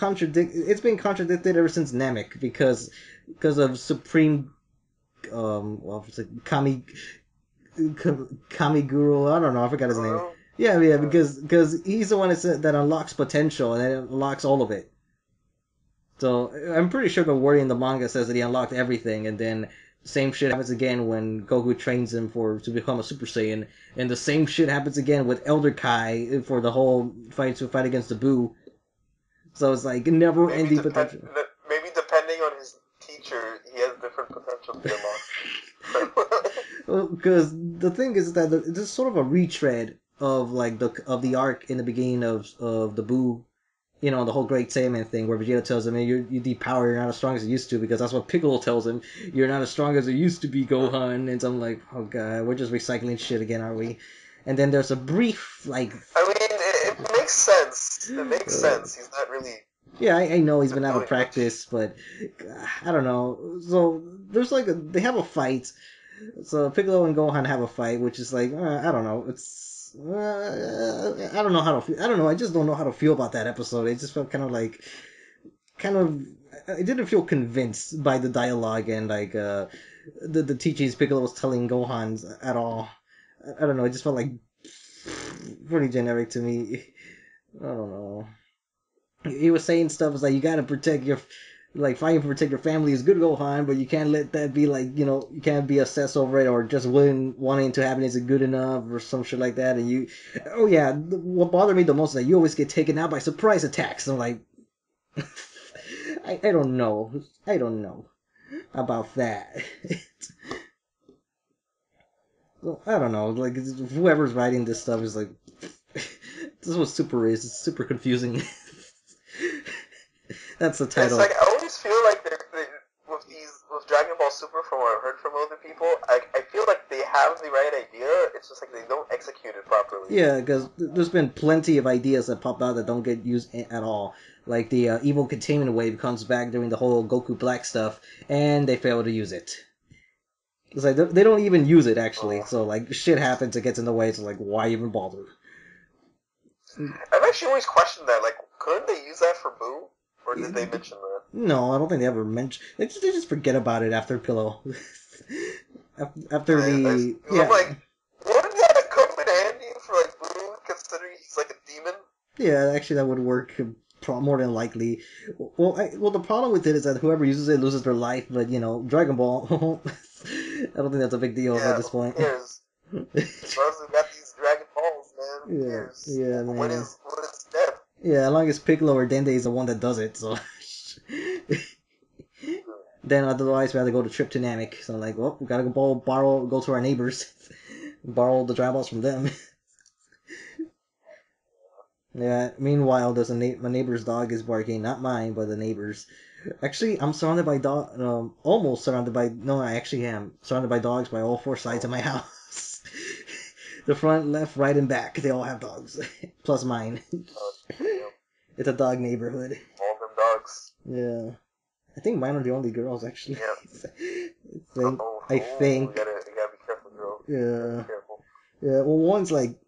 been contradicted ever since Namek because of Supreme Kamiguro. I don't know, I forgot his name. Yeah, because he's the one that unlocks potential and it unlocks all of it. So I'm pretty sure the wording in the manga says that he unlocked everything, and then same shit happens again when Goku trains him to become a Super Saiyan, and the same shit happens again with Elder Kai for the whole fight against the Buu. So it's like never-ending potential. Maybe depending on his teacher, he has different potential to unlock. Because the thing is that this is sort of a retread of like the arc in the beginning of the Buu. The whole Great Saiyaman thing where Vegeta tells him, you're depowered, you're not as strong as you used to, because that's what Piccolo tells him, you're not as strong as you used to be, Gohan, and so I'm like, oh god, we're just recycling shit again, are we? And then there's a brief, like... I mean, it makes sense. It makes sense. He's not really... Yeah, I know he's been out of practice, but I don't know. So, there's like they have a fight. So, Piccolo and Gohan have a fight, which is like, I don't know, it's... I don't know how to feel. I don't know. I just don't know how to feel about that episode. It just felt I didn't feel convinced by the dialogue and like the teachings Piccolo was telling Gohan at all. I don't know. It just felt like pretty generic to me. I don't know. He was saying stuff like you gotta protect your. Like, fighting to protect your family is good, Gohan, but you can't let that be like, you can't be obsessed over it or just wanting to happen isn't good enough or some shit like that. And what bothered me the most is that you always get taken out by surprise attacks. I'm like, I don't know. I don't know about that. well, I don't know. Like whoever's writing this stuff is like, this was super is. It's super confusing. That's the title. It's like I always feel like with Dragon Ball Super, from what I've heard from other people, I feel like they have the right idea. It's just like they don't execute it properly. Yeah, because there's been plenty of ideas that pop out that don't get used at all. Like the evil containment wave comes back during the whole Goku Black stuff, and they fail to use it. It's like they don't even use it actually. So like shit happens, it gets in the way. It's like why even bother? I've actually always questioned that. Like, couldn't they use that for Boo, or did they mention that? No, I don't think they ever mention. They just forget about it after Pillow. after the yeah. I'm like, wouldn't that come in handy for like Boo, considering he's like a demon? Yeah, actually that would work more than likely. Well, the problem with it is that whoever uses it loses their life, but you know, Dragon Ball, I don't think that's a big deal at this point. Who cares? As long as we got these Dragon Balls, man, who cares? Yeah, man. What is death? Yeah, as long as Piccolo or Dende is the one that does it, so. Then otherwise we have to go to Trip to Namek. So like, well, we gotta go to our neighbors, borrow the Dragon Balls from them. Yeah. Meanwhile, my neighbor's dog is barking, not mine, but the neighbor's. Actually, I'm surrounded by almost surrounded by. No, I actually am surrounded by dogs by all four sides of my house. The front, left, right, and back. They all have dogs, plus mine. It's a dog neighborhood. All them dogs. Yeah. I think mine are the only girls, actually. Yeah. I think. You gotta be careful, girl. Yeah. Be careful. Yeah, well, one's like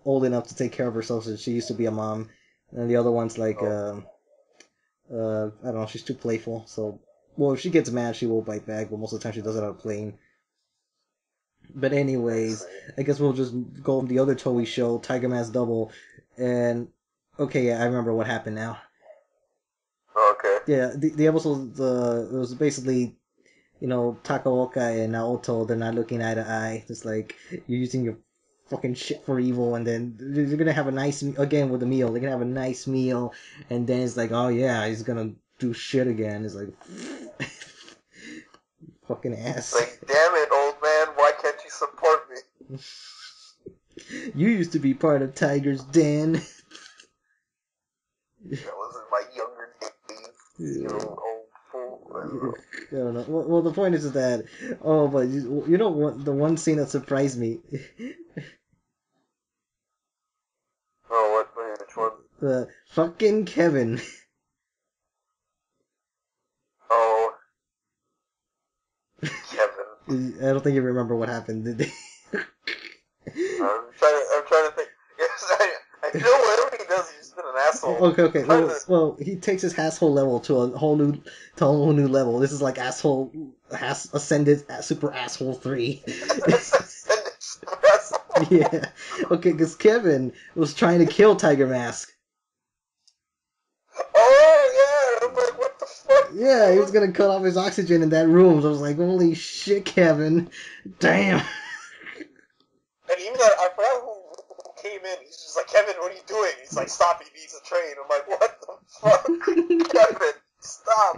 old enough to take care of herself, so she used to be a mom, and the other one's like, I don't know, she's too playful. So, well, if she gets mad, she will bite back, but most of the time she does it out of plane. But anyways, I guess we'll just go on the other Toei show, Tiger Mask Double, and okay, yeah, I remember what happened now. Okay. Yeah, the episode it was basically, you know, Takaoka and Naoto, they're not looking eye to eye. Just like you're using your fucking shit for evil, and then they're gonna have a nice again with the meal. They're gonna have a nice meal, and then it's like, oh yeah, he's gonna do shit again. It's like fucking ass. Like, damn it, old man, why can't you support me? You used to be part of Tiger's Den. That was in my younger days. You old fool. I don't know. Well, the point is that but you know what? The one scene that surprised me. Oh, which one? Fucking Kevin. Oh, Kevin. I don't think you remember what happened, did they? I'm trying to think. Yes, I know whatever he does, he's just been an asshole. Okay. Well, he takes his asshole level to a whole new level. This is like ascended super asshole 3. Yeah. Okay, because Kevin was trying to kill Tiger Mask. Oh yeah, I'm like, what the fuck? Yeah, he was gonna cut off his oxygen in that room. So I was like, holy shit, Kevin! Damn. And even I forgot who came in. He's just like, Kevin, what are you doing? He's like, stop, he needs a train. I'm like, what the fuck? Kevin, stop.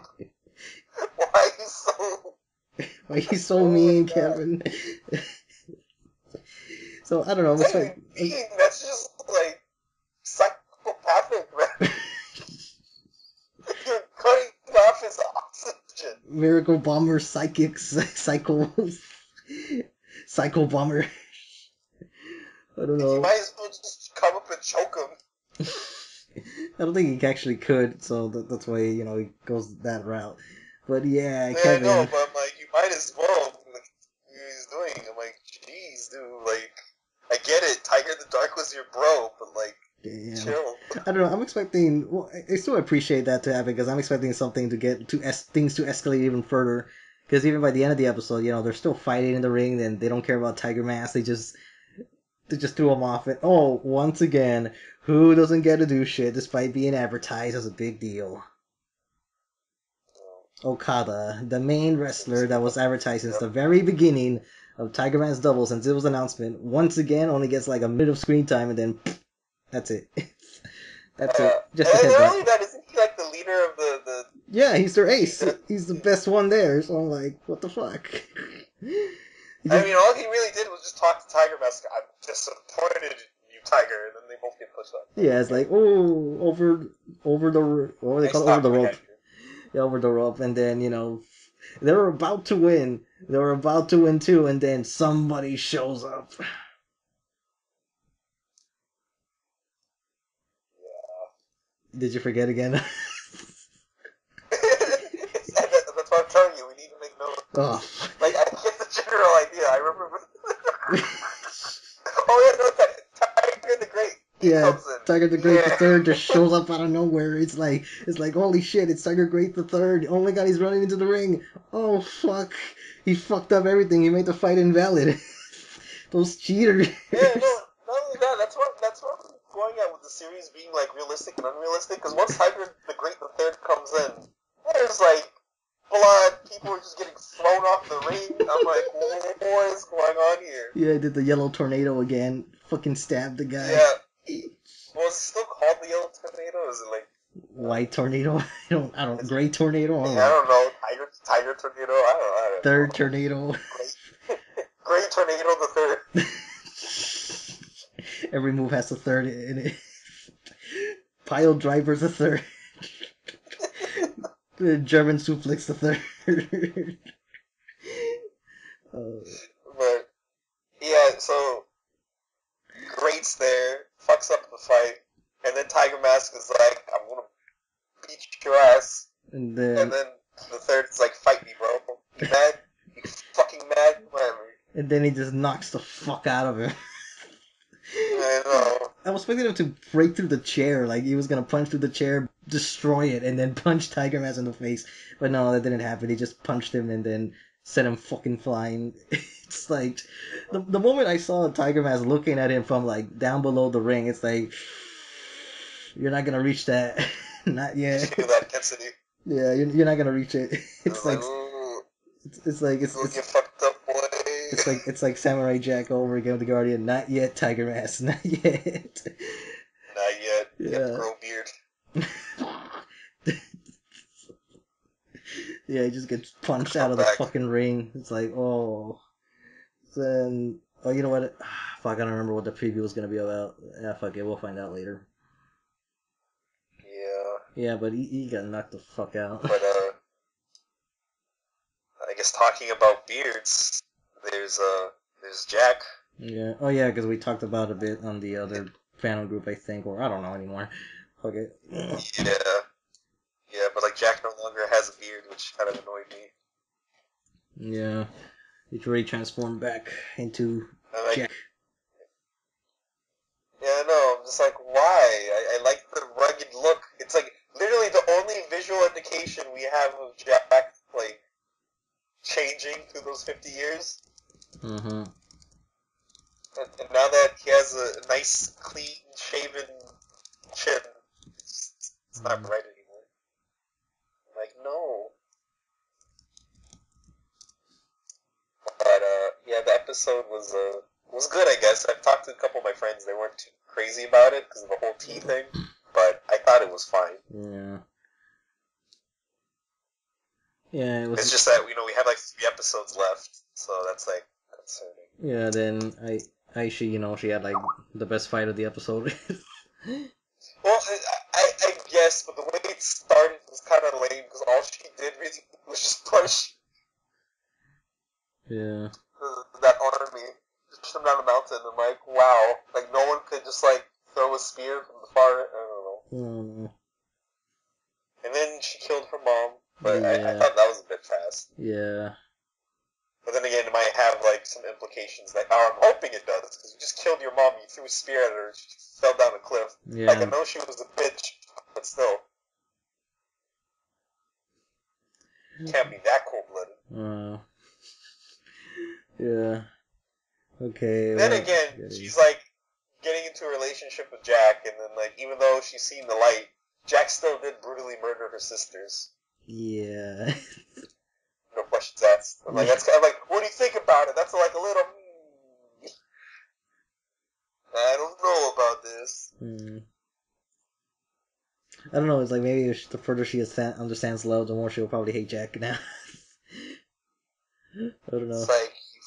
Why are you so mean, Kevin? So, I don't know. It's like, that's just, like, psychopathic, man. You're cutting off his oxygen. Miracle Bomber Psycho Bomber. I don't know. You might as well just come up and choke him. I don't think he actually could, so that's why, you know, he goes that route. But yeah, Kevin. I know, but I'm like, you might as well. Like, he's doing. I'm like, jeez, dude. Like, I get it. Tiger the Dark was your bro, but like, damn. Chill. I don't know. I'm expecting. Well, I still appreciate that to happen because I'm expecting something to get things to escalate even further. Because even by the end of the episode, you know, they're still fighting in the ring, and they don't care about Tiger Mask. They just threw him off. And once again, who doesn't get to do shit despite being advertised as a big deal? Okada, the main wrestler that was advertised since the very beginning of Tiger Mask Double, since it was announcement, once again only gets like a minute of screen time, and then that's it. That's it. Just and not only that, isn't he like the leader of the... Yeah, he's their ace. He's the best one there, so I'm like, what the fuck? I mean, all he really did was just talk to Tiger Mask. I'm disappointed in you, Tiger, and then they both get pushed up. Yeah, it's like, oh, over the, what do they call it? Over the rope. Yeah, over the rope, and then, you know, they were about to win. They were about to win too, and then somebody shows up. Yeah. Did you forget again? That's what I'm telling you. We need to make notes. Oh. Like, I get the general idea. I remember. Oh yeah, no, Tiger the Great. Yeah, Tiger the Great the Third just shows up out of nowhere. It's like holy shit! It's Tiger Great the Third. Oh my god, he's running into the ring. Oh fuck, he fucked up everything. He made the fight invalid. Those cheaters. Yeah, no, not only that. That's what I'm going at with the series being like realistic and unrealistic. Because once Tiger the Great the Third comes in, there's like blood. People are just getting thrown off the ring. I'm like, what is going on here? Yeah, I did the yellow tornado again. Fucking stabbed the guy. Yeah. Well, is it still called the yellow tornado? Is it like white tornado? I don't. Gray tornado? I don't know. Tiger tornado? I don't Third know. tornado. Gray tornado the third. Every move has a third in it. Pile driver's a third. The German suplex the third. But yeah, so Great's there, fucks up the fight, and then Tiger Mask is like, I'm gonna beat your ass. And then the third is like, fight me, bro. You mad? You fucking mad? Whatever. And then he just knocks the fuck out of him. I know. I was expecting him to break through the chair, like he was gonna punch through the chair, destroy it, and then punch Tiger Mask in the face. But no, that didn't happen. He just punched him and then sent him fucking flying. It's like, the moment I saw Tiger Mask looking at him from like down below the ring, it's like, you're not gonna reach that. Not yet. You feel that intensity. Yeah, you're not gonna reach it. It's like, it's get fucked up, boy. It's like Samurai Jack over again with the Guardian. Not yet, Tiger Mask. Not yet. Not yet. Yeah. You have to grow beard. Yeah, he just gets punched out of the fucking ring. It's like, oh. Then, oh, you know what? Fuck, I don't remember what the preview was gonna be about. Yeah, fuck it, we'll find out later. Yeah. Yeah, but he got knocked the fuck out. But, I guess talking about beards, there's Jack. Yeah. Oh, yeah, because we talked about a bit on the other fandom group, I think, or I don't know anymore. Fuck it. Yeah. Yeah, but, like, Jack no longer has a beard, which kind of annoyed me. Yeah. He's already transformed back into Jack. Yeah, no, I'm just like, why? I like the rugged look. It's like literally the only visual indication we have of Jack, like, changing through those 50 years. Mm-hmm. And now that he has a nice, clean, shaven chin, it's not right anymore. Like, no. But, yeah, the episode was good, I guess. I've talked to a couple of my friends. They weren't too crazy about it because of the whole tea thing, but I thought it was fine. Yeah. Yeah, it was. It's just that, you know, we have like 3 episodes left, so that's like concerning. Yeah, then Aishi, you know, she had like the best fight of the episode. Well, I guess, but the way it started was kind of lame because all she did really was just push. Yeah. That army. Just push them down the mountain. I'm like, wow. Like, no one could just, like, throw a spear from the far... I don't know. And then she killed her mom. But yeah. I thought that was a bit fast. Yeah. But then again, it might have, like, some implications. Like, oh, I'm hoping it does. Because you just killed your mom. You threw a spear at her. She fell down a cliff. Yeah. Like, I know she was a bitch. But still. Can't be that cold-blooded. Yeah. Okay. Then again, she's like getting into a relationship with Jack, and then like even though she's seen the light, Jack still did brutally murder her sisters. Yeah. No questions asked. I'm like, that's kind of like, what do you think about it? That's like a little. I don't know about this. I don't know. It's like maybe the further she understands love, the more she'll probably hate Jack now. I don't know. It's like, you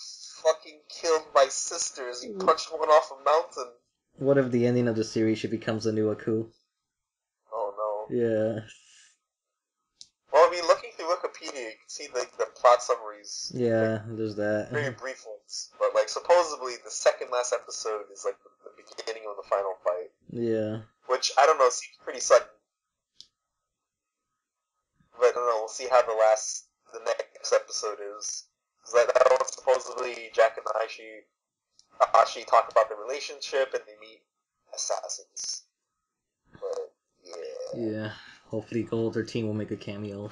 killed my sisters. You punched one off a mountain. What if the ending of the series she becomes a new Aku? Oh no. Yeah. Well, I mean, looking through Wikipedia, you can see the plot summaries. Yeah, like, there's that. very brief ones. But, like, supposedly the second last episode is, like, the beginning of the final fight. Yeah. Which, I don't know, seems pretty sudden. But, I don't know, we'll see how the next episode is. Because that one, supposedly, Jack and Ashi talk about the relationship and they meet assassins. But, yeah. Yeah. Hopefully Gold 13 will make a cameo.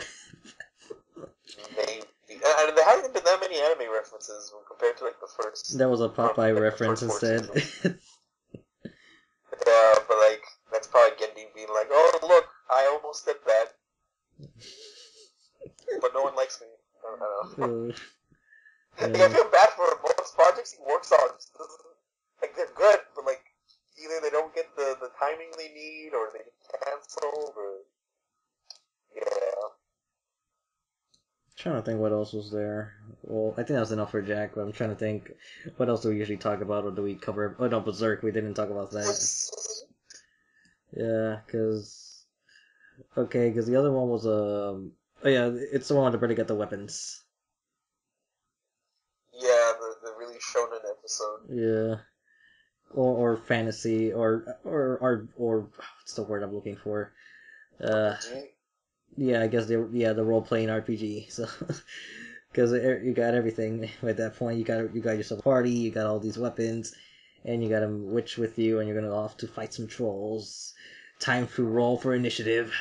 Maybe. And there hasn't been that many anime references when compared to, like, the first... That was a Popeye reference instead. Yeah, but, like, that's probably Gendy being like, oh, look, I almost did that. But no one likes me. I don't know. Like, I feel bad for most projects he works on. Like, they're good, but, like, either they don't get the timing they need, or they get canceled, or... Yeah. Trying to think what else was there. Well, I think that was enough for Jack, but I'm trying to think what else do we usually talk about, or do we cover? Oh no, Berserk. We didn't talk about that. Yeah, because the other one was oh yeah, it's the one where they get the weapons. Yeah, the really shonen episode. Yeah, or fantasy, or what's the word I'm looking for? Yeah, I guess the role playing RPG. So, because you got everything at that point. You got yourself a party. You got all these weapons, and you got a witch with you, and you're gonna go off to fight some trolls. Time to roll for initiative.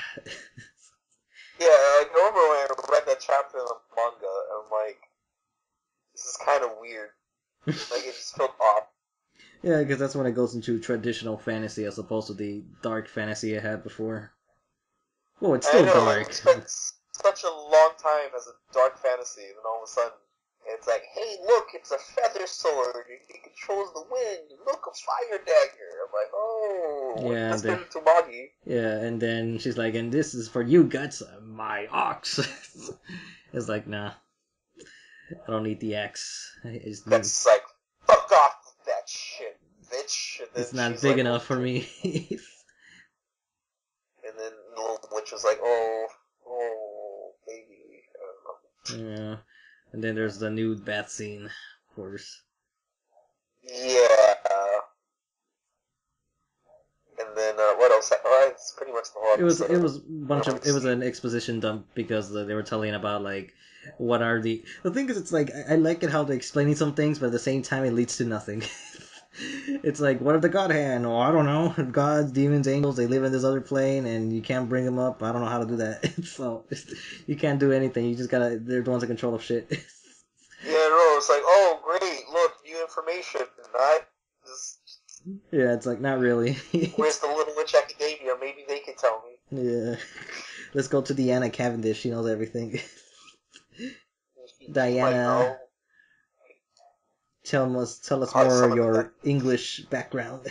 Yeah, I remember when I read that chapter in the manga, and I'm like, this is kind of weird. Like, it just felt off. Yeah, because that's when it goes into traditional fantasy as opposed to the dark fantasy I had before. Well, it's still dark. Like, we spent such a long time as a dark fantasy, and then all of a sudden, it's like, hey, look, it's a feather sword, it controls the wind, look, a fire dagger. I'm like, oh, yeah, let's get into Magi. Yeah, and then she's like, and this is for you, Guts, my ox. It's like, nah, I don't need the axe. It's like, fuck off with that shit, bitch. And then it's not big enough for me. And then the little witch was like, oh, baby. I don't know. Yeah. And then there's the nude bath scene, of course. Yeah. And then what else? Oh, it's pretty much the whole episode. It was an exposition dump because they were telling about like what are the thing is it's like I like it how they're explaining some things, but at the same time it leads to nothing. It's like, what are the god hand? Oh, I don't know. Gods, demons, angels, they live in this other plane, and you can't bring them up. I don't know how to do that. So, you can't do anything. You just gotta, they're the ones in control of shit. Yeah, no, it's like, oh, great, look, new information. Not just... Yeah, it's like, not really. Where's the Little Witch Academia? Maybe they can tell me. Yeah. Let's go to Deanna Cavendish. She knows everything. Diana. Tell us more of your English background.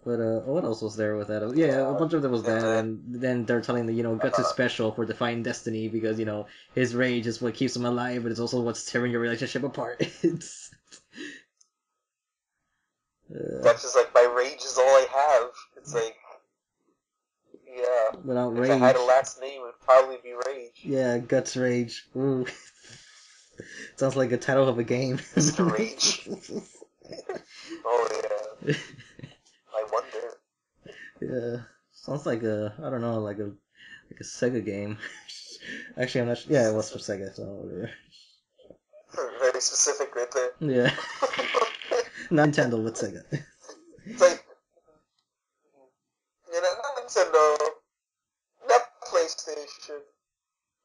But what else was there with that? Yeah, a bunch of them was that, and then they're telling the Guts is special for defying destiny because his rage is what keeps him alive, but it's also what's tearing your relationship apart. That's just like, my rage is all I have. It's like, yeah. Without if rage, I had a last name, it would probably be Rage. Yeah, Guts Rage. Ooh. Sounds like a title of a game. Mr. Rage. Oh yeah. I wonder. Yeah, sounds like I don't know, like a Sega game. Actually, I'm not. Yeah, it was for Sega, so whatever. Very specific right there. Yeah. Not Nintendo, but Sega. It's like, not Nintendo, not PlayStation,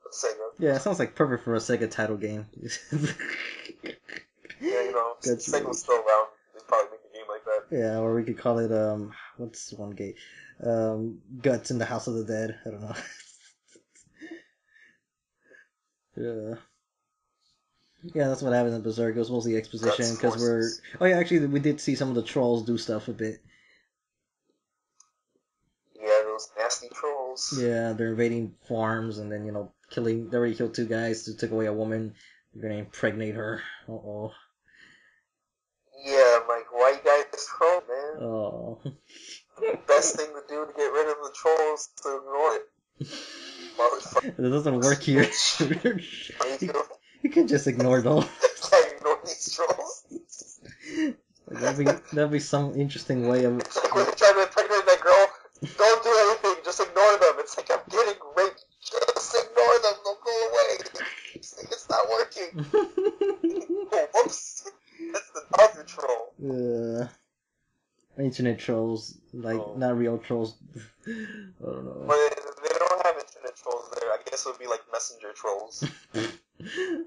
but Sega. Yeah, it sounds like perfect for a Sega title game. Yeah, Sega's still around. They'd probably make a game like that. Yeah, or we could call it what's one game? Guts in the House of the Dead. I don't know. Yeah. Yeah, that's what happened in Berserk. It was mostly exposition because actually we did see some of the trolls do stuff a bit. Yeah, those nasty trolls. Yeah, they're invading farms and then killing. They already killed 2 guys who took away a woman. You're gonna impregnate her. Uh-oh. Yeah, I'm like, why you guys troll, man? Oh. The best thing to do to get rid of the trolls is to ignore it. It doesn't work here. You can just ignore them. Can't ignore these trolls. That'd be some interesting way of. It's like when you're trying to impregnate that girl, don't do anything, just ignore them. It's like, I'm getting raped, just ignore them, they'll go away. It's not working. Oh, whoops. That's the other troll. Internet trolls, like, not real trolls. I don't know. But they don't have internet trolls there. I guess it would be like messenger trolls.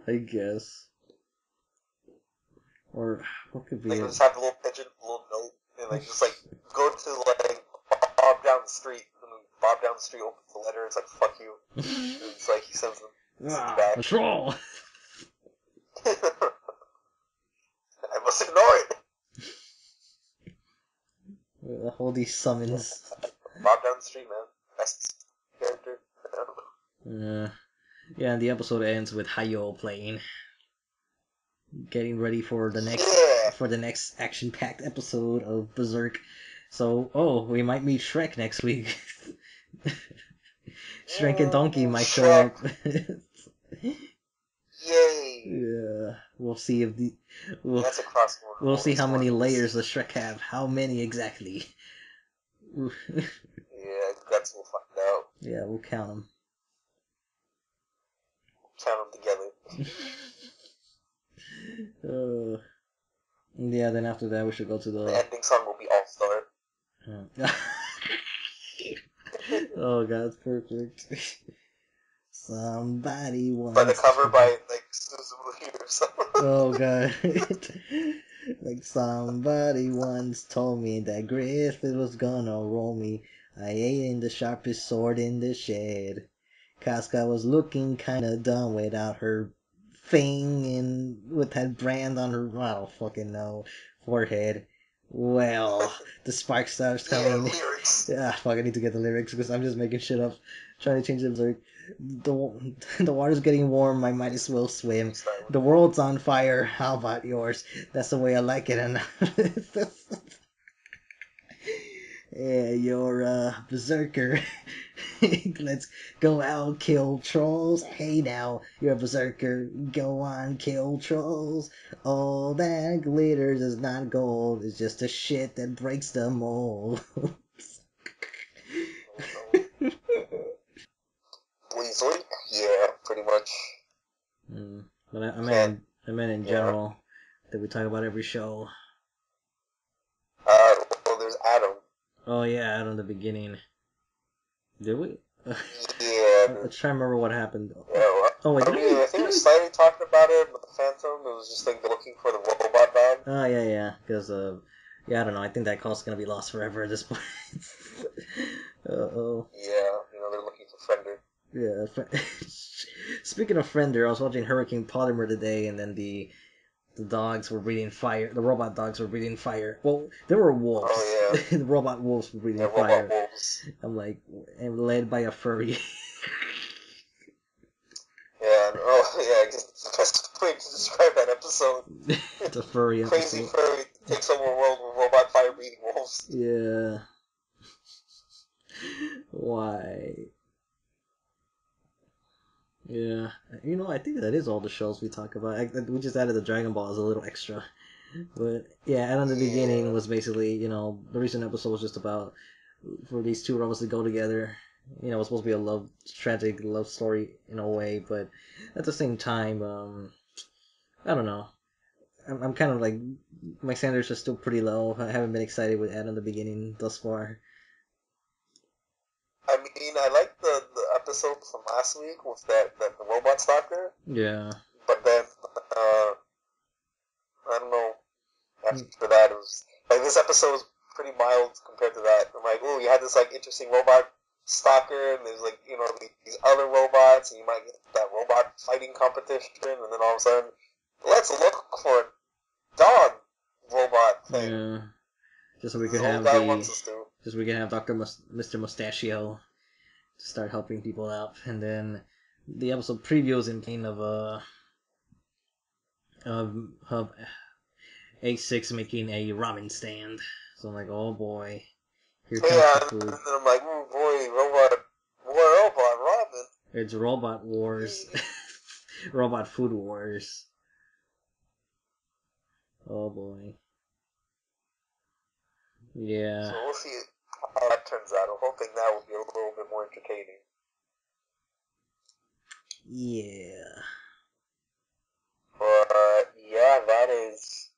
I guess. Or, what could be They it? just have a little pigeon, a little note, and like, just like, go to, like, Bob down the street, and then Bob down the street opens the letter, it's like, fuck you. And it's like, he sends them back. A troll! I must ignore it! All these summons. Bob down the street, man. Best character. Yeah, and the episode ends with Hayo playing. Getting ready for the next action-packed episode of Berserk. So, we might meet Shrek next week. Shrek and Donkey might show up. Yay! Yeah, we'll see if that's a crossover. We'll see how many layers the Shrek have. How many exactly? Yeah, guts will find out. Yeah, we'll count them. Count them together. Yeah, then after that we should go to the ending song will be All Star. Oh god, it's perfect. Somebody wants. By the cover by like Suzuki or something. Oh god. Like somebody once told me that Griffith was gonna roll me. I ate in the sharpest sword in the shed. Casca was looking kinda dumb without her thing and with that brand on her, I don't fucking know, forehead. Well, the spark starts coming. Yeah, lyrics. Yeah, fuck, I need to get the lyrics because I'm just making shit up. Trying to change them. Like, the water's getting warm, I might as well swim. The world's on fire, how about yours? That's the way I like it. And yeah, you're a berserker. Let's go out, kill trolls. Hey now, you're a berserker. Go on, kill trolls. All that glitters is not gold. It's just the shit that breaks the mold. Yeah, pretty much. But I meant in general that we talk about every show. Well, there's Adam. Oh yeah, Adam the beginning. Did we? Yeah. Let's try to remember what happened. Oh wait, I think we slightly talked about it, but the Phantom, it was just like looking for the robot dog. Oh yeah, because I don't know. I think that call's gonna be lost forever at this point. Uh-oh. Yeah, they're looking for Fender. Yeah. Speaking of Fender, I was watching Hurricane Polymer today, and then the dogs were breathing fire. The robot dogs were breathing fire. Well, there were wolves. Oh yeah. The robot wolves were breathing fire. Robot wolves. I'm like, and led by a furry. Yeah. I guess the best way to describe that episode. It's a furry episode. Crazy furry takes over a world with robot fire breathing wolves. Yeah. Why? Yeah, I think that is all the shows we talk about. We just added the Dragon Ball as a little extra. But yeah, and on the beginning was basically, the recent episode was just about for these two robots to go together. It was supposed to be a tragic love story in a way, but at the same time, I don't know. I'm kind of like, my standards are still pretty low. I haven't been excited with Ed on the beginning thus far. I mean, I like the episode from last week with the robot stalker. Yeah. But then, I don't know. After that, it was like this episode was pretty mild compared to that. I'm like, oh, you had this like interesting robot stalker, and there's like these other robots, and you might get that robot fighting competition, and then all of a sudden, let's look for a dog robot thing. Yeah. Just so we could have Dr. Mr. Mustachio to start helping people out, and then the episode previews in pain of Hub A6 making a ramen stand. So I'm like, oh boy, here comes the food. And then I'm like, oh boy, robot ramen. It's Robot Wars. Robot Food Wars. Oh boy. Yeah. So we'll see how that turns out. I'm hoping that will be a little bit more entertaining. Yeah. But yeah, that is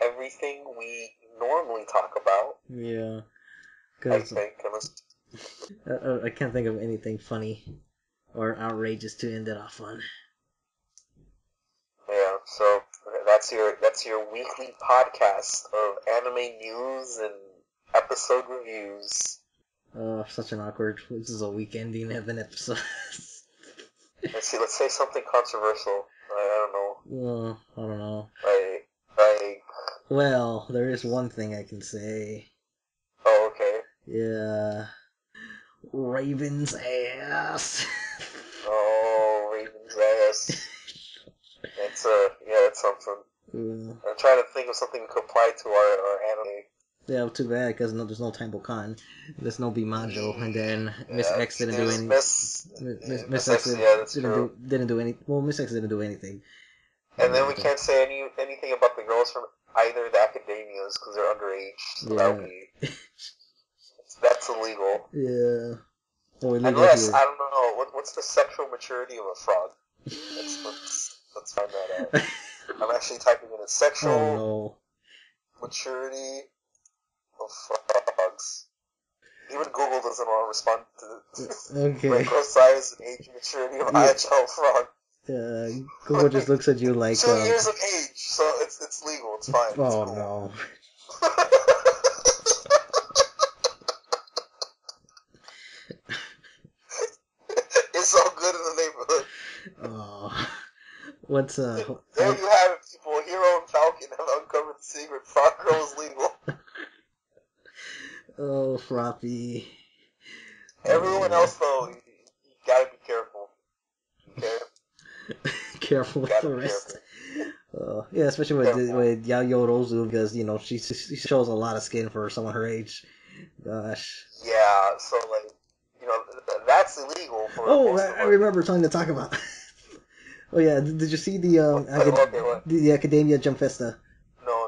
everything we normally talk about. Yeah. I think. I can't think of anything funny or outrageous to end it off on. Yeah, so that's your weekly podcast of anime news and episode reviews. Oh, such an awkward. This is a week ending of an episode. Let's say something controversial. I don't know. Well, I don't know. Well, there is one thing I can say. Oh, okay. Yeah. Raven's ass. Oh, Raven's ass. That's something. I'm trying to think of something we could apply to our anime. Yeah, too bad, because there's no Temple Con. There's no Bimajo, and then Miss X didn't do any... Miss X didn't do any... Well, Miss X didn't do anything. And then we can't say anything about the girls from either the academias, because they're underage. So that would be... That's illegal. Yeah. Unless, I don't know, what's the sexual maturity of a frog? Let's find that out. I'm actually typing in a sexual maturity of frogs. Even Google doesn't want to respond to the size and age maturity of IHL frog. Google just looks at you like 2 years of age, so it's legal, it's fine. Oh it's cool. No. It's all good in the neighborhood. Oh. What's there you have it, people. Hero and Falcon have uncovered the secret. Frog Girl is legal. Oh, Froppy. Everyone else, though, you gotta be careful. Okay? Careful with the rest. Yeah, especially with Yayo Rozu, because, she shows a lot of skin for someone her age. Gosh. Yeah, so, that's illegal for I remember something to talk about. Oh, yeah, did you see the Academia Jump Festa? No.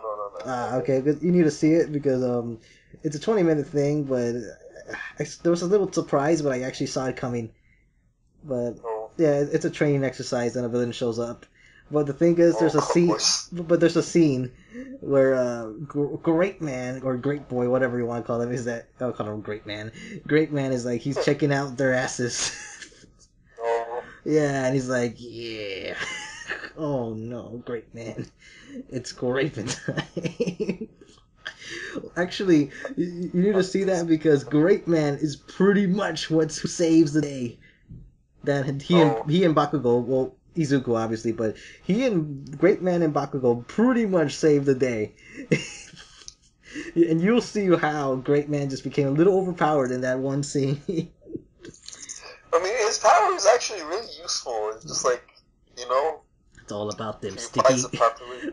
Okay, you need to see it, because it's a 20-minute thing, but there was a little surprise, but I actually saw it coming. But, yeah, it's a training exercise, and a villain shows up. But the thing is, there's a scene where Grapeman, or Grape Boy, whatever you want to call him, I'll call him Grapeman. Grapeman is like, he's checking out their asses. Yeah, and he's like, yeah. Oh no, Grapeman. It's Grapeman time. Actually, you need to see that, because Grapeman is pretty much what saves the day. That he and Bakugo, well, Izuku obviously, but he and Grapeman and Bakugo pretty much saved the day. And you'll see how Grapeman just became a little overpowered in that one scene. I mean, his power is actually really useful. It's just like, it's all about them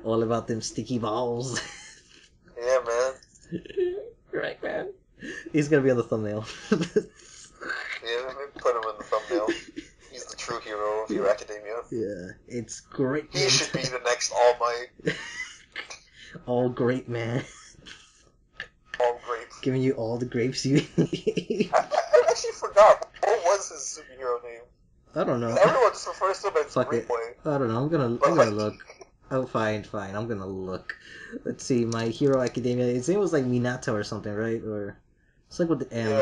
all about them sticky balls. Yeah, man. Right, man. He's gonna be on the thumbnail. Yeah, maybe put him in the thumbnail. He's the true hero of Hero Academia. Yeah, it's great. He should be the next All Might. All great, man. All grape. Giving you all the grapes you need. I actually forgot. What was his superhero name? I don't know. Everyone just refers to him as Grape Boy. I don't know. I'm gonna look. Oh, fine. I'm gonna look. Let's see. My Hero Academia. His name was like Minato or something, right? Or it's like with the M.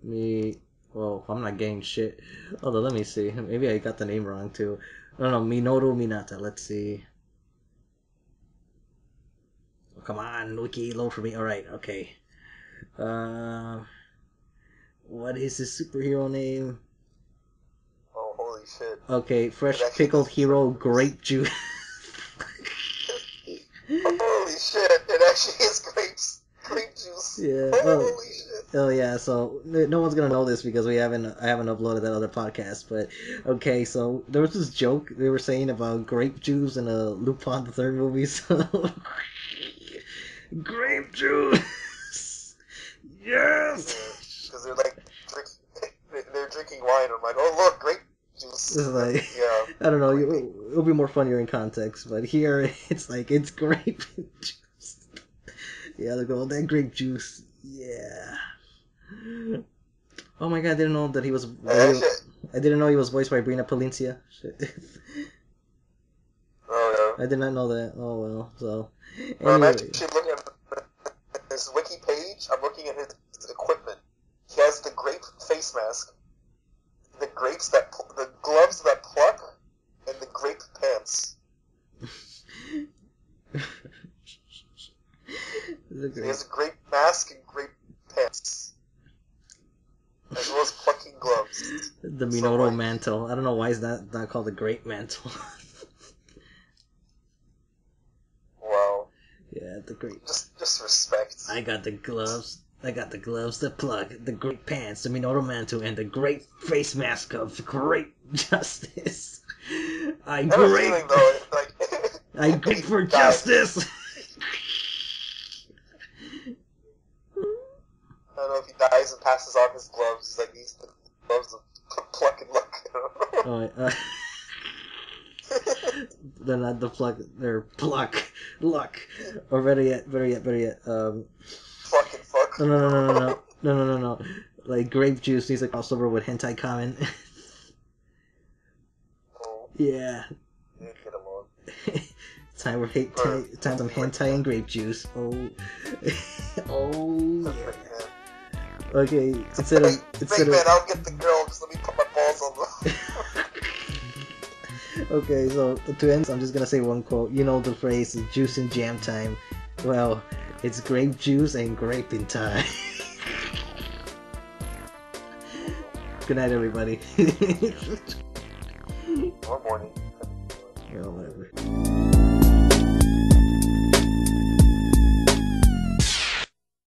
Yeah. Well, I'm not getting shit. Although, let me see. Maybe I got the name wrong too. I don't know. Minoru Minata. Let's see. Oh, come on, Wiki, load for me. Alright, okay. What is his superhero name? Oh, holy shit. Okay, Fresh Pickled Hero Grape Juice. Holy shit, it actually is grape juice. Yeah. Holy shit. Oh yeah, so no one's gonna know this because I haven't uploaded that other podcast. But okay, so there was this joke they were saying about grape juice in a Lupin the Third movie. So grape juice, yes. Because they're like they're drinking wine. I'm like, oh look, grape juice. It's like, yeah, I don't know. It'll be more funnier in context, but here it's like it's grape juice. Yeah, look at that grape juice. Yeah. Oh my god, I didn't know that he was. I didn't know he was voiced by Brina Palencia. Shit. Oh yeah. I did not know that. Oh well. So. Anyway. I'm actually looking at his wiki page. I'm looking at his equipment. He has the grape face mask, the gloves that pluck, and the grape pants. He has a grape mask and grape pants, as well as plucking gloves. The Minoru mantle. I don't know why is that not called the grape mantle. Wow. Yeah, the grape. Just respect. I got the gloves. The plug, the great pants, the Minoru mantle, and the great face mask of great justice. I great for justice. I don't know if he dies and passes on his gloves. He's like, these gloves of pluck and luck. They're not the pluck. They're pluck, luck, or better yet. Fucking fuck. No. Like grape juice needs a crossover with hentai comment. Oh. Yeah. Get him on. Time some hentai and grape juice. Oh. Oh yeah. Okay, instead of man, I'll get the girl. Just let me put my balls on the. Okay, so to end, I'm just gonna say one quote. You know the phrase "juice and jam time." Well, it's grape juice and graping time. Good night, everybody. Or morning. Yeah, whatever.